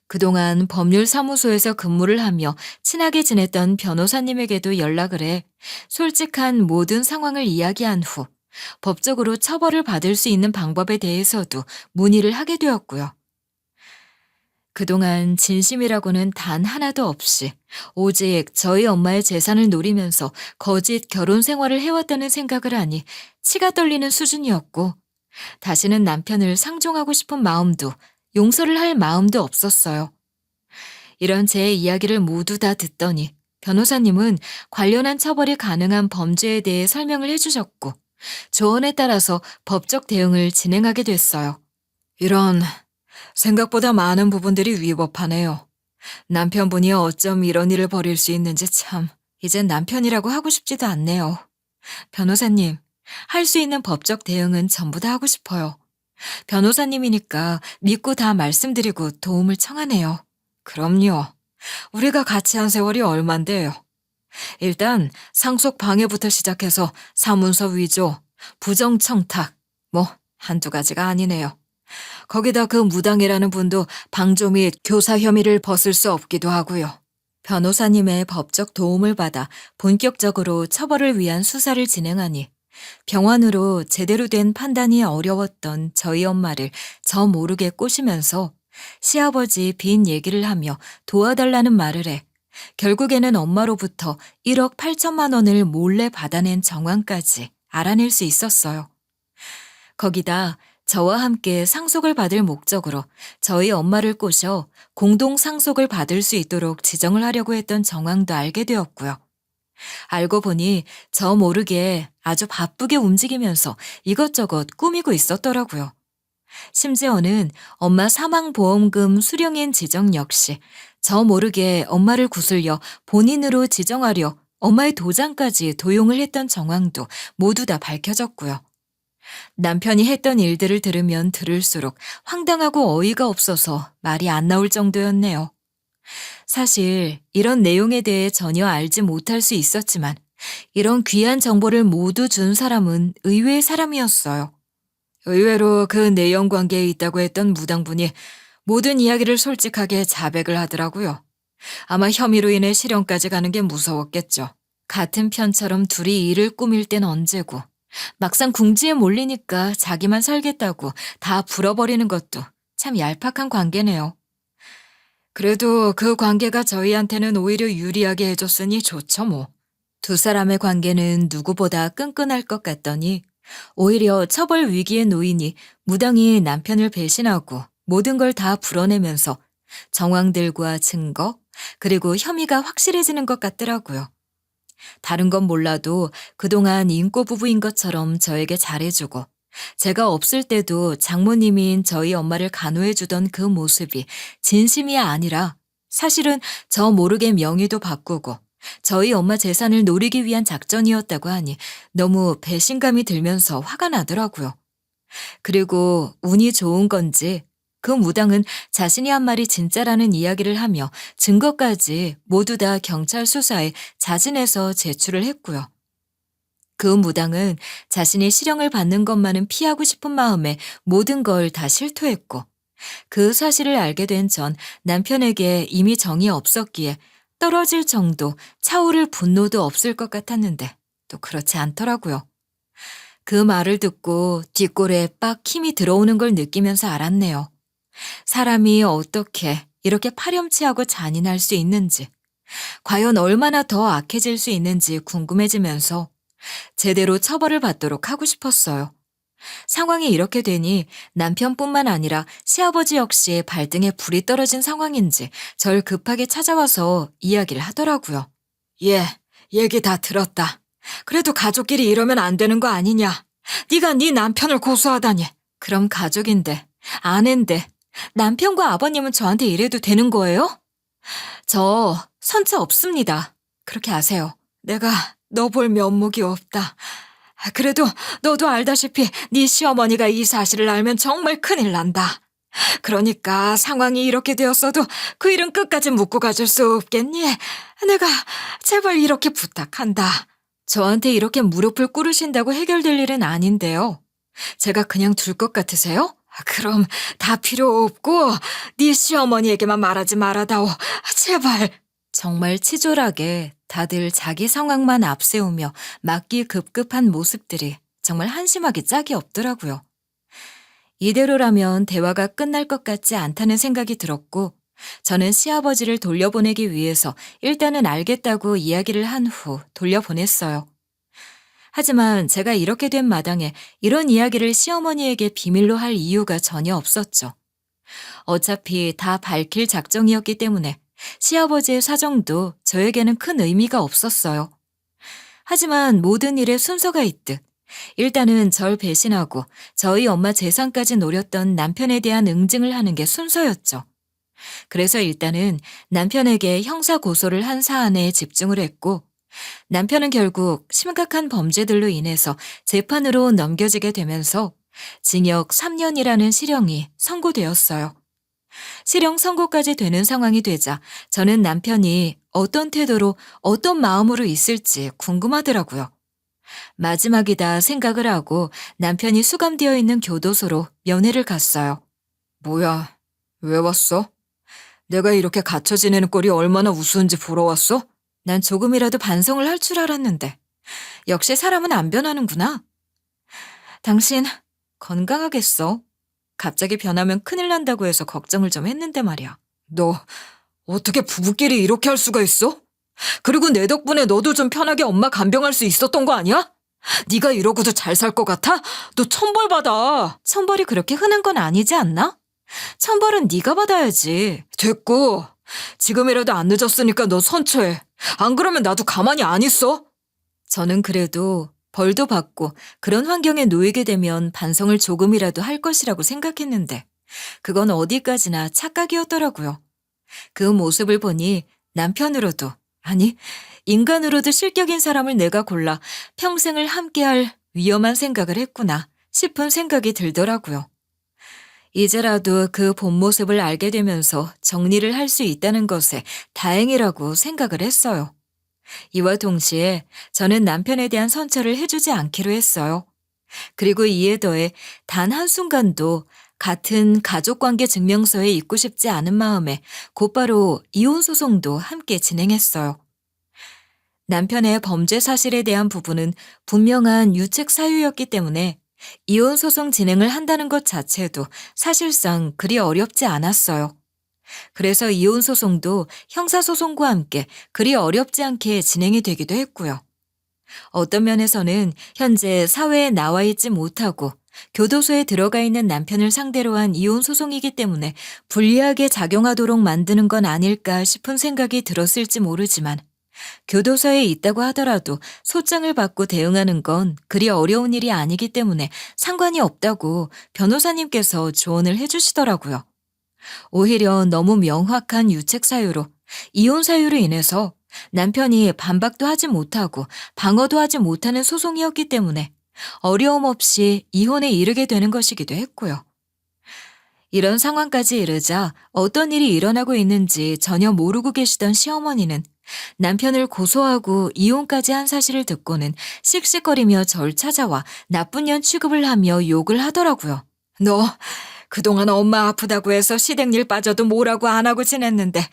그동안 법률사무소에서 근무를 하며 친하게 지냈던 변호사님에게도 연락을 해 솔직한 모든 상황을 이야기한 후 법적으로 처벌을 받을 수 있는 방법에 대해서도 문의를 하게 되었고요. 그동안 진심이라고는 단 하나도 없이 오직 저희 엄마의 재산을 노리면서 거짓 결혼 생활을 해왔다는 생각을 하니 치가 떨리는 수준이었고 다시는 남편을 상종하고 싶은 마음도 용서를 할 마음도 없었어요. 이런 제 이야기를 모두 다 듣더니 변호사님은 관련한 처벌이 가능한 범죄에 대해 설명을 해주셨고 조언에 따라서 법적 대응을 진행하게 됐어요. 이런 생각보다 많은 부분들이 위법하네요. 남편분이 어쩜 이런 일을 벌일 수 있는지 참 이젠 남편이라고 하고 싶지도 않네요. 변호사님, 할 수 있는 법적 대응은 전부 다 하고 싶어요. 변호사님이니까 믿고 다 말씀드리고 도움을 청하네요. 그럼요. 우리가 같이 한 세월이 얼만데요. 일단 상속 방해부터 시작해서 사문서 위조, 부정청탁, 뭐 한두 가지가 아니네요. 거기다 그 무당이라는 분도 방조 및 교사 혐의를 벗을 수 없기도 하고요. 변호사님의 법적 도움을 받아 본격적으로 처벌을 위한 수사를 진행하니 병원으로 제대로 된 판단이 어려웠던 저희 엄마를 저 모르게 꼬시면서 시아버지 빈 얘기를 하며 도와달라는 말을 해 결국에는 엄마로부터 1억 8천만 원을 몰래 받아낸 정황까지 알아낼 수 있었어요. 거기다 저와 함께 상속을 받을 목적으로 저희 엄마를 꼬셔 공동 상속을 받을 수 있도록 지정을 하려고 했던 정황도 알게 되었고요. 알고 보니 저 모르게 아주 바쁘게 움직이면서 이것저것 꾸미고 있었더라고요. 심지어는 엄마 사망보험금 수령인 지정 역시 저 모르게 엄마를 구슬려 본인으로 지정하려 엄마의 도장까지 도용을 했던 정황도 모두 다 밝혀졌고요. 남편이 했던 일들을 들으면 들을수록 황당하고 어이가 없어서 말이 안 나올 정도였네요. 사실 이런 내용에 대해 전혀 알지 못할 수 있었지만 이런 귀한 정보를 모두 준 사람은 의외의 사람이었어요. 의외로 그 내연 관계에 있다고 했던 무당분이 모든 이야기를 솔직하게 자백을 하더라고요. 아마 혐의로 인해 실형까지 가는 게 무서웠겠죠. 같은 편처럼 둘이 일을 꾸밀 땐 언제고 막상 궁지에 몰리니까 자기만 살겠다고 다 불어버리는 것도 참 얄팍한 관계네요. 그래도 그 관계가 저희한테는 오히려 유리하게 해줬으니 좋죠 뭐. 두 사람의 관계는 누구보다 끈끈할 것 같더니 오히려 처벌 위기에 놓이니 무당이 남편을 배신하고 모든 걸 다 불어내면서 정황들과 증거 그리고 혐의가 확실해지는 것 같더라고요. 다른 건 몰라도 그동안 인꼬 부부인 것처럼 저에게 잘해주고 제가 없을 때도 장모님인 저희 엄마를 간호해주던 그 모습이 진심이 아니라 사실은 저 모르게 명의도 바꾸고 저희 엄마 재산을 노리기 위한 작전이었다고 하니 너무 배신감이 들면서 화가 나더라고요. 그리고 운이 좋은 건지 그 무당은 자신이 한 말이 진짜라는 이야기를 하며 증거까지 모두 다 경찰 수사에 자진해서 제출을 했고요. 그 무당은 자신이 실형을 받는 것만은 피하고 싶은 마음에 모든 걸 다 실토했고 그 사실을 알게 된 전 남편에게 이미 정이 없었기에 떨어질 정도 차오를 분노도 없을 것 같았는데 또 그렇지 않더라고요. 그 말을 듣고 뒷골에 빡 힘이 들어오는 걸 느끼면서 알았네요. 사람이 어떻게 이렇게 파렴치하고 잔인할 수 있는지, 과연 얼마나 더 악해질 수 있는지 궁금해지면서 제대로 처벌을 받도록 하고 싶었어요. 상황이 이렇게 되니 남편뿐만 아니라 시아버지 역시 발등에 불이 떨어진 상황인지 절 급하게 찾아와서 이야기를 하더라고요. 예, 얘기 다 들었다. 그래도 가족끼리 이러면 안 되는 거 아니냐. 네가 네 남편을 고소하다니. 그럼 가족인데, 아내인데 남편과 아버님은 저한테 이래도 되는 거예요? 저 선처 없습니다. 그렇게 아세요. 내가 너 볼 면목이 없다. 그래도 너도 알다시피 네 시어머니가 이 사실을 알면 정말 큰일 난다. 그러니까 상황이 이렇게 되었어도 그 일은 끝까지 묻고 가줄 수 없겠니? 내가 제발 이렇게 부탁한다. 저한테 이렇게 무릎을 꿇으신다고 해결될 일은 아닌데요. 제가 그냥 둘 것 같으세요? 그럼 다 필요 없고 네 시어머니에게만 말하지 말아다오. 제발. 정말 치졸하게 다들 자기 상황만 앞세우며 맞기 급급한 모습들이 정말 한심하게 짝이 없더라고요. 이대로라면 대화가 끝날 것 같지 않다는 생각이 들었고 저는 시아버지를 돌려보내기 위해서 일단은 알겠다고 이야기를 한 후 돌려보냈어요. 하지만 제가 이렇게 된 마당에 이런 이야기를 시어머니에게 비밀로 할 이유가 전혀 없었죠. 어차피 다 밝힐 작정이었기 때문에 시아버지의 사정도 저에게는 큰 의미가 없었어요. 하지만 모든 일에 순서가 있듯 일단은 절 배신하고 저희 엄마 재산까지 노렸던 남편에 대한 응징을 하는 게 순서였죠. 그래서 일단은 남편에게 형사 고소를 한 사안에 집중을 했고, 남편은 결국 심각한 범죄들로 인해서 재판으로 넘겨지게 되면서 징역 3년이라는 실형이 선고되었어요. 실형 선고까지 되는 상황이 되자 저는 남편이 어떤 태도로 어떤 마음으로 있을지 궁금하더라고요. 마지막이다 생각을 하고 남편이 수감되어 있는 교도소로 면회를 갔어요. 뭐야, 왜 왔어? 내가 이렇게 갇혀 지내는 꼴이 얼마나 우스운지 보러 왔어? 난 조금이라도 반성을 할 줄 알았는데 역시 사람은 안 변하는구나. 당신 건강하겠어? 갑자기 변하면 큰일 난다고 해서 걱정을 좀 했는데 말이야. 너 어떻게 부부끼리 이렇게 할 수가 있어? 그리고 내 덕분에 너도 좀 편하게 엄마 간병할 수 있었던 거 아니야? 네가 이러고도 잘 살 것 같아? 너 천벌 받아. 천벌이 그렇게 흔한 건 아니지 않나? 천벌은 네가 받아야지. 됐고 지금이라도 안 늦었으니까 너 선처해. 안 그러면 나도 가만히 안 있어. 저는 그래도 벌도 받고 그런 환경에 놓이게 되면 반성을 조금이라도 할 것이라고 생각했는데 그건 어디까지나 착각이었더라고요. 그 모습을 보니 남편으로도, 아니 인간으로도 실격인 사람을 내가 골라 평생을 함께할 위험한 생각을 했구나 싶은 생각이 들더라고요. 이제라도 그 본 모습을 알게 되면서 정리를 할 수 있다는 것에 다행이라고 생각을 했어요. 이와 동시에 저는 남편에 대한 선처를 해주지 않기로 했어요. 그리고 이에 더해 단 한순간도 같은 가족관계 증명서에 있고 싶지 않은 마음에 곧바로 이혼소송도 함께 진행했어요. 남편의 범죄 사실에 대한 부분은 분명한 유책 사유였기 때문에 이혼소송 진행을 한다는 것 자체도 사실상 그리 어렵지 않았어요. 그래서 이혼소송도 형사소송과 함께 그리 어렵지 않게 진행이 되기도 했고요. 어떤 면에서는 현재 사회에 나와 있지 못하고 교도소에 들어가 있는 남편을 상대로 한 이혼소송이기 때문에 불리하게 작용하도록 만드는 건 아닐까 싶은 생각이 들었을지 모르지만 교도소에 있다고 하더라도 소장을 받고 대응하는 건 그리 어려운 일이 아니기 때문에 상관이 없다고 변호사님께서 조언을 해주시더라고요. 오히려 너무 명확한 유책 사유로, 이혼 사유로 인해서 남편이 반박도 하지 못하고 방어도 하지 못하는 소송이었기 때문에 어려움 없이 이혼에 이르게 되는 것이기도 했고요. 이런 상황까지 이르자 어떤 일이 일어나고 있는지 전혀 모르고 계시던 시어머니는 남편을 고소하고 이혼까지 한 사실을 듣고는 씩씩거리며 절 찾아와 나쁜 년 취급을 하며 욕을 하더라고요. 너 그동안 엄마 아프다고 해서 시댁일 빠져도 뭐라고 안 하고 지냈는데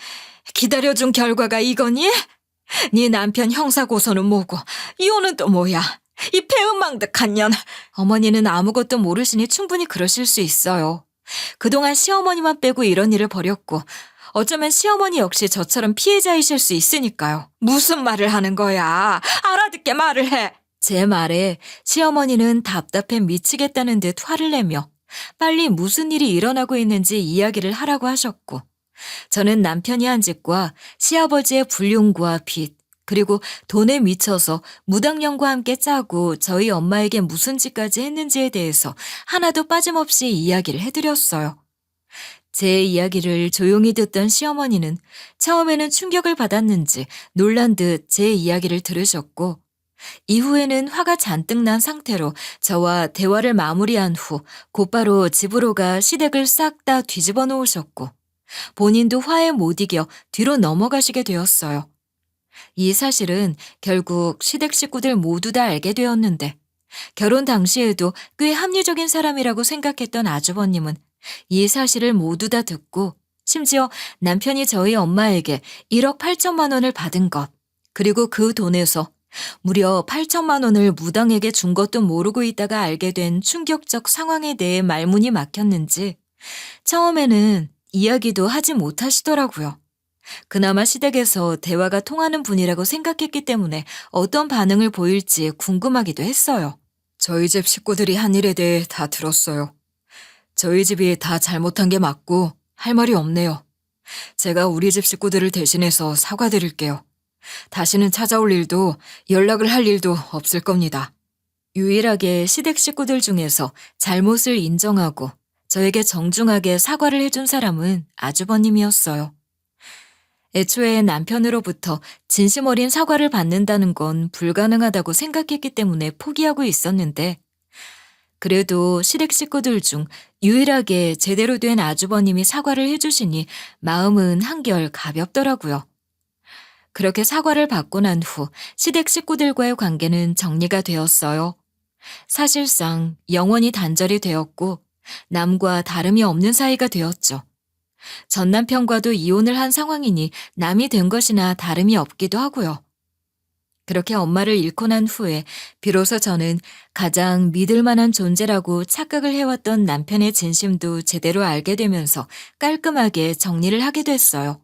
기다려준 결과가 이거니? 네 남편 형사고소는 뭐고 이혼은 또 뭐야? 이 배은망덕한 년. 어머니는 아무것도 모르시니 충분히 그러실 수 있어요. 그동안 시어머니만 빼고 이런 일을 벌였고 어쩌면 시어머니 역시 저처럼 피해자이실 수 있으니까요. 무슨 말을 하는 거야? 알아듣게 말을 해. 제 말에 시어머니는 답답해 미치겠다는 듯 화를 내며 빨리 무슨 일이 일어나고 있는지 이야기를 하라고 하셨고 저는 남편이 한 짓과 시아버지의 불륜과 빚 그리고 돈에 미쳐서 무당년과 함께 짜고 저희 엄마에게 무슨 짓까지 했는지에 대해서 하나도 빠짐없이 이야기를 해드렸어요. 제 이야기를 조용히 듣던 시어머니는 처음에는 충격을 받았는지 놀란 듯 제 이야기를 들으셨고 이후에는 화가 잔뜩 난 상태로 저와 대화를 마무리한 후 곧바로 집으로 가 시댁을 싹 다 뒤집어 놓으셨고 본인도 화에 못 이겨 뒤로 넘어가시게 되었어요. 이 사실은 결국 시댁 식구들 모두 다 알게 되었는데 결혼 당시에도 꽤 합리적인 사람이라고 생각했던 아주버님은 이 사실을 모두 다 듣고 심지어 남편이 저희 엄마에게 1억 8천만 원을 받은 것 그리고 그 돈에서 무려 8천만 원을 무당에게 준 것도 모르고 있다가 알게 된 충격적 상황에 대해 말문이 막혔는지 처음에는 이야기도 하지 못하시더라고요. 그나마 시댁에서 대화가 통하는 분이라고 생각했기 때문에 어떤 반응을 보일지 궁금하기도 했어요. 저희 집 식구들이 한 일에 대해 다 들었어요. 저희 집이 다 잘못한 게 맞고 할 말이 없네요. 제가 우리 집 식구들을 대신해서 사과드릴게요. 다시는 찾아올 일도 연락을 할 일도 없을 겁니다. 유일하게 시댁 식구들 중에서 잘못을 인정하고 저에게 정중하게 사과를 해준 사람은 아주버님이었어요. 애초에 남편으로부터 진심 어린 사과를 받는다는 건 불가능하다고 생각했기 때문에 포기하고 있었는데, 그래도 시댁 식구들 중 유일하게 제대로 된 아주버님이 사과를 해주시니 마음은 한결 가볍더라고요. 그렇게 사과를 받고 난 후 시댁 식구들과의 관계는 정리가 되었어요. 사실상 영원히 단절이 되었고 남과 다름이 없는 사이가 되었죠. 전 남편과도 이혼을 한 상황이니 남이 된 것이나 다름이 없기도 하고요. 그렇게 엄마를 잃고 난 후에 비로소 저는 가장 믿을 만한 존재라고 착각을 해왔던 남편의 진심도 제대로 알게 되면서 깔끔하게 정리를 하게 됐어요.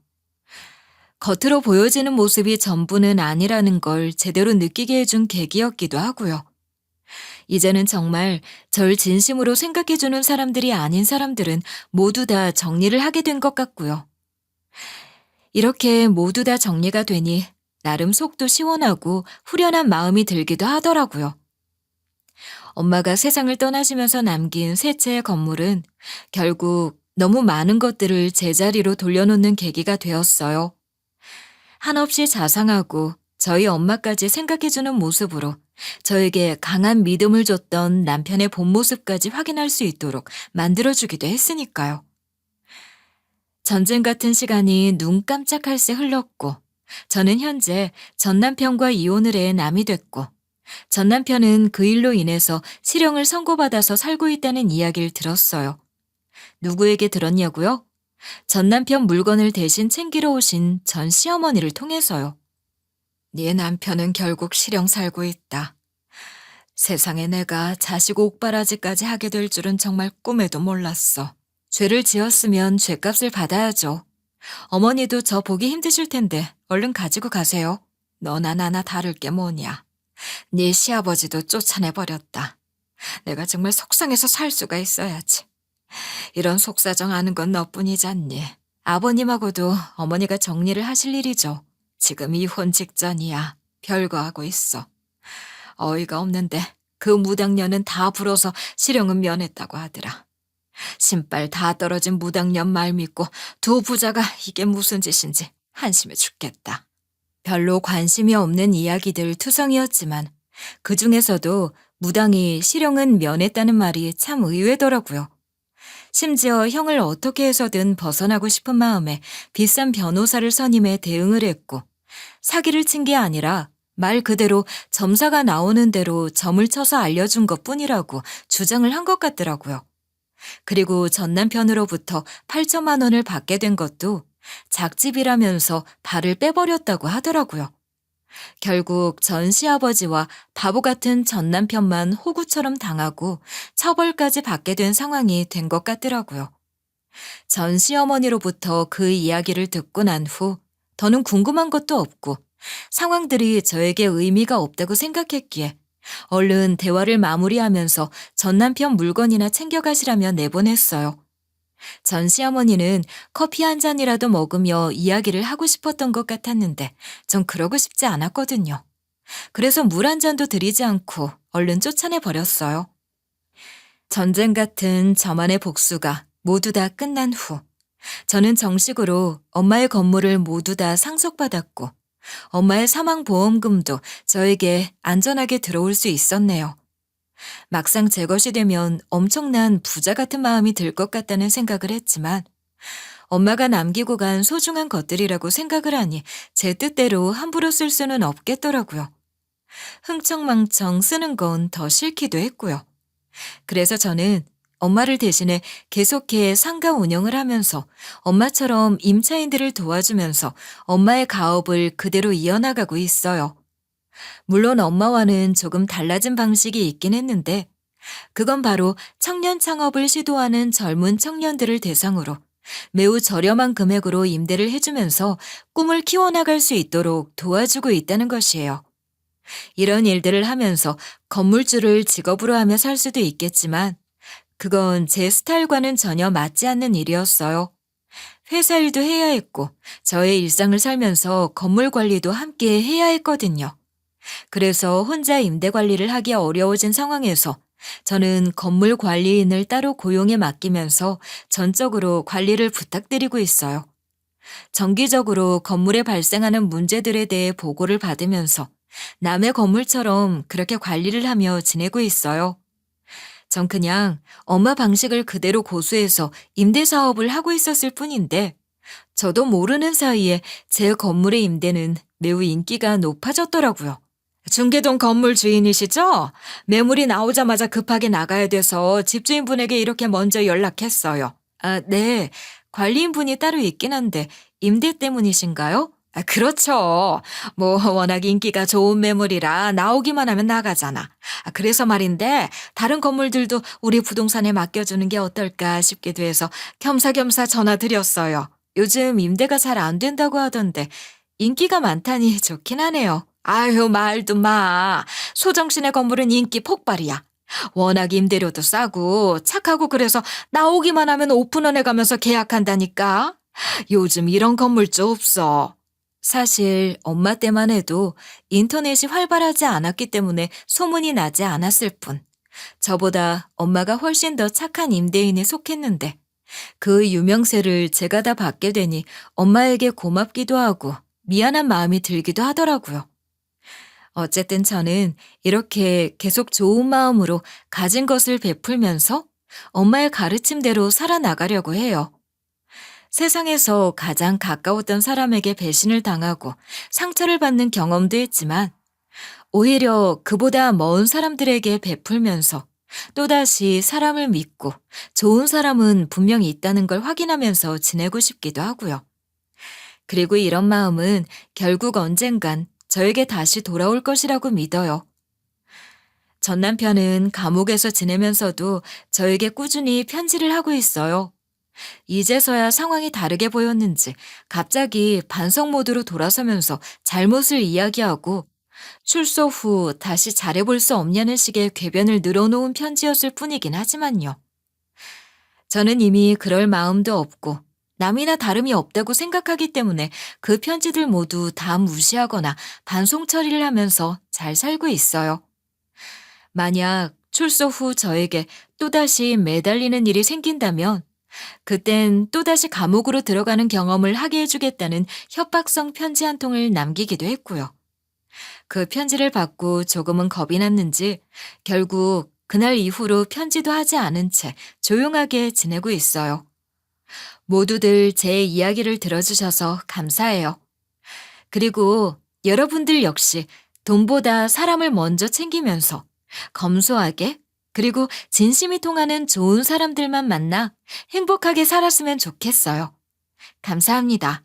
겉으로 보여지는 모습이 전부는 아니라는 걸 제대로 느끼게 해준 계기였기도 하고요. 이제는 정말 절 진심으로 생각해주는 사람들이 아닌 사람들은 모두 다 정리를 하게 된 것 같고요. 이렇게 모두 다 정리가 되니 나름 속도 시원하고 후련한 마음이 들기도 하더라고요. 엄마가 세상을 떠나시면서 남긴 세 채의 건물은 결국 너무 많은 것들을 제자리로 돌려놓는 계기가 되었어요. 한없이 자상하고 저희 엄마까지 생각해주는 모습으로 저에게 강한 믿음을 줬던 남편의 본 모습까지 확인할 수 있도록 만들어주기도 했으니까요. 전쟁 같은 시간이 눈 깜짝할 새 흘렀고 저는 현재 전 남편과 이혼을 해 남이 됐고 전 남편은 그 일로 인해서 실형을 선고받아서 살고 있다는 이야기를 들었어요. 누구에게 들었냐고요? 전 남편 물건을 대신 챙기러 오신 전 시어머니를 통해서요. 네 남편은 결국 실형 살고 있다. 세상에 내가 자식 옥바라지까지 하게 될 줄은 정말 꿈에도 몰랐어. 죄를 지었으면 죄값을 받아야죠. 어머니도 저 보기 힘드실 텐데 얼른 가지고 가세요. 너나 나나 다를 게 뭐냐. 네 시아버지도 쫓아내버렸다. 내가 정말 속상해서 살 수가 있어야지. 이런 속사정 아는 건 너뿐이잖니. 아버님하고도 어머니가 정리를 하실 일이죠. 지금 이혼 직전이야. 별거 하고 있어. 어이가 없는데 그 무당년은 다 불어서 실형은 면했다고 하더라. 신발 다 떨어진 무당년 말 믿고 두 부자가 이게 무슨 짓인지 한심해 죽겠다. 별로 관심이 없는 이야기들 투성이었지만 그 중에서도 무당이 실형은 면했다는 말이 참 의외더라고요. 심지어 형을 어떻게 해서든 벗어나고 싶은 마음에 비싼 변호사를 선임해 대응을 했고 사기를 친 게 아니라 말 그대로 점사가 나오는 대로 점을 쳐서 알려준 것뿐이라고 주장을 한 것 같더라고요. 그리고 전 남편으로부터 8천만 원을 받게 된 것도 작집이라면서 발을 빼버렸다고 하더라고요. 결국 전 시아버지와 바보 같은 전 남편만 호구처럼 당하고 처벌까지 받게 된 상황이 된 것 같더라고요. 전 시어머니로부터 그 이야기를 듣고 난 후 더는 궁금한 것도 없고 상황들이 저에게 의미가 없다고 생각했기에 얼른 대화를 마무리하면서 전 남편 물건이나 챙겨가시라며 내보냈어요. 전 시어머니는 커피 한 잔이라도 먹으며 이야기를 하고 싶었던 것 같았는데 전 그러고 싶지 않았거든요. 그래서 물 한 잔도 드리지 않고 얼른 쫓아내버렸어요. 전쟁 같은 저만의 복수가 모두 다 끝난 후 저는 정식으로 엄마의 건물을 모두 다 상속받았고 엄마의 사망보험금도 저에게 안전하게 들어올 수 있었네요. 막상 제 것이 되면 엄청난 부자 같은 마음이 들 것 같다는 생각을 했지만 엄마가 남기고 간 소중한 것들이라고 생각을 하니 제 뜻대로 함부로 쓸 수는 없겠더라고요. 흥청망청 쓰는 건 더 싫기도 했고요. 그래서 저는 엄마를 대신해 계속해 상가 운영을 하면서 엄마처럼 임차인들을 도와주면서 엄마의 가업을 그대로 이어나가고 있어요. 물론 엄마와는 조금 달라진 방식이 있긴 했는데 그건 바로 청년 창업을 시도하는 젊은 청년들을 대상으로 매우 저렴한 금액으로 임대를 해주면서 꿈을 키워나갈 수 있도록 도와주고 있다는 것이에요. 이런 일들을 하면서 건물주를 직업으로 하며 살 수도 있겠지만 그건 제 스타일과는 전혀 맞지 않는 일이었어요. 회사 일도 해야 했고 저의 일상을 살면서 건물 관리도 함께 해야 했거든요. 그래서 혼자 임대 관리를 하기 어려워진 상황에서 저는 건물 관리인을 따로 고용해 맡기면서 전적으로 관리를 부탁드리고 있어요. 정기적으로 건물에 발생하는 문제들에 대해 보고를 받으면서 남의 건물처럼 그렇게 관리를 하며 지내고 있어요. 전 그냥 엄마 방식을 그대로 고수해서 임대 사업을 하고 있었을 뿐인데 저도 모르는 사이에 제 건물의 임대는 매우 인기가 높아졌더라고요. 중계동 건물 주인이시죠? 매물이 나오자마자 급하게 나가야 돼서 집주인분에게 이렇게 먼저 연락했어요. 아, 네. 관리인분이 따로 있긴 한데 임대 때문이신가요? 아, 그렇죠. 워낙 인기가 좋은 매물이라 나오기만 하면 나가잖아. 아, 그래서 말인데 다른 건물들도 우리 부동산에 맡겨주는 게 어떨까 싶기도 해서 겸사겸사 전화드렸어요. 요즘 임대가 잘 안 된다고 하던데 인기가 많다니 좋긴 하네요. 아유, 말도 마. 소정신의 건물은 인기 폭발이야. 워낙 임대료도 싸고 착하고 그래서 나오기만 하면 오픈런해 가면서 계약한다니까. 요즘 이런 건물주 없어. 사실 엄마 때만 해도 인터넷이 활발하지 않았기 때문에 소문이 나지 않았을 뿐. 저보다 엄마가 훨씬 더 착한 임대인에 속했는데 그 유명세를 제가 다 받게 되니 엄마에게 고맙기도 하고 미안한 마음이 들기도 하더라고요. 어쨌든 저는 이렇게 계속 좋은 마음으로 가진 것을 베풀면서 엄마의 가르침대로 살아나가려고 해요. 세상에서 가장 가까웠던 사람에게 배신을 당하고 상처를 받는 경험도 했지만 오히려 그보다 먼 사람들에게 베풀면서 또다시 사람을 믿고 좋은 사람은 분명히 있다는 걸 확인하면서 지내고 싶기도 하고요. 그리고 이런 마음은 결국 언젠간 저에게 다시 돌아올 것이라고 믿어요. 전 남편은 감옥에서 지내면서도 저에게 꾸준히 편지를 하고 있어요. 이제서야 상황이 다르게 보였는지 갑자기 반성 모드로 돌아서면서 잘못을 이야기하고 출소 후 다시 잘해볼 수 없냐는 식의 궤변을 늘어놓은 편지였을 뿐이긴 하지만요. 저는 이미 그럴 마음도 없고 남이나 다름이 없다고 생각하기 때문에 그 편지들 모두 다 무시하거나 반송 처리를 하면서 잘 살고 있어요. 만약 출소 후 저에게 또다시 매달리는 일이 생긴다면 그땐 또다시 감옥으로 들어가는 경험을 하게 해주겠다는 협박성 편지 한 통을 남기기도 했고요. 그 편지를 받고 조금은 겁이 났는지 결국 그날 이후로 편지도 하지 않은 채 조용하게 지내고 있어요. 모두들 제 이야기를 들어주셔서 감사해요. 그리고 여러분들 역시 돈보다 사람을 먼저 챙기면서 검소하게 그리고 진심이 통하는 좋은 사람들만 만나 행복하게 살았으면 좋겠어요. 감사합니다.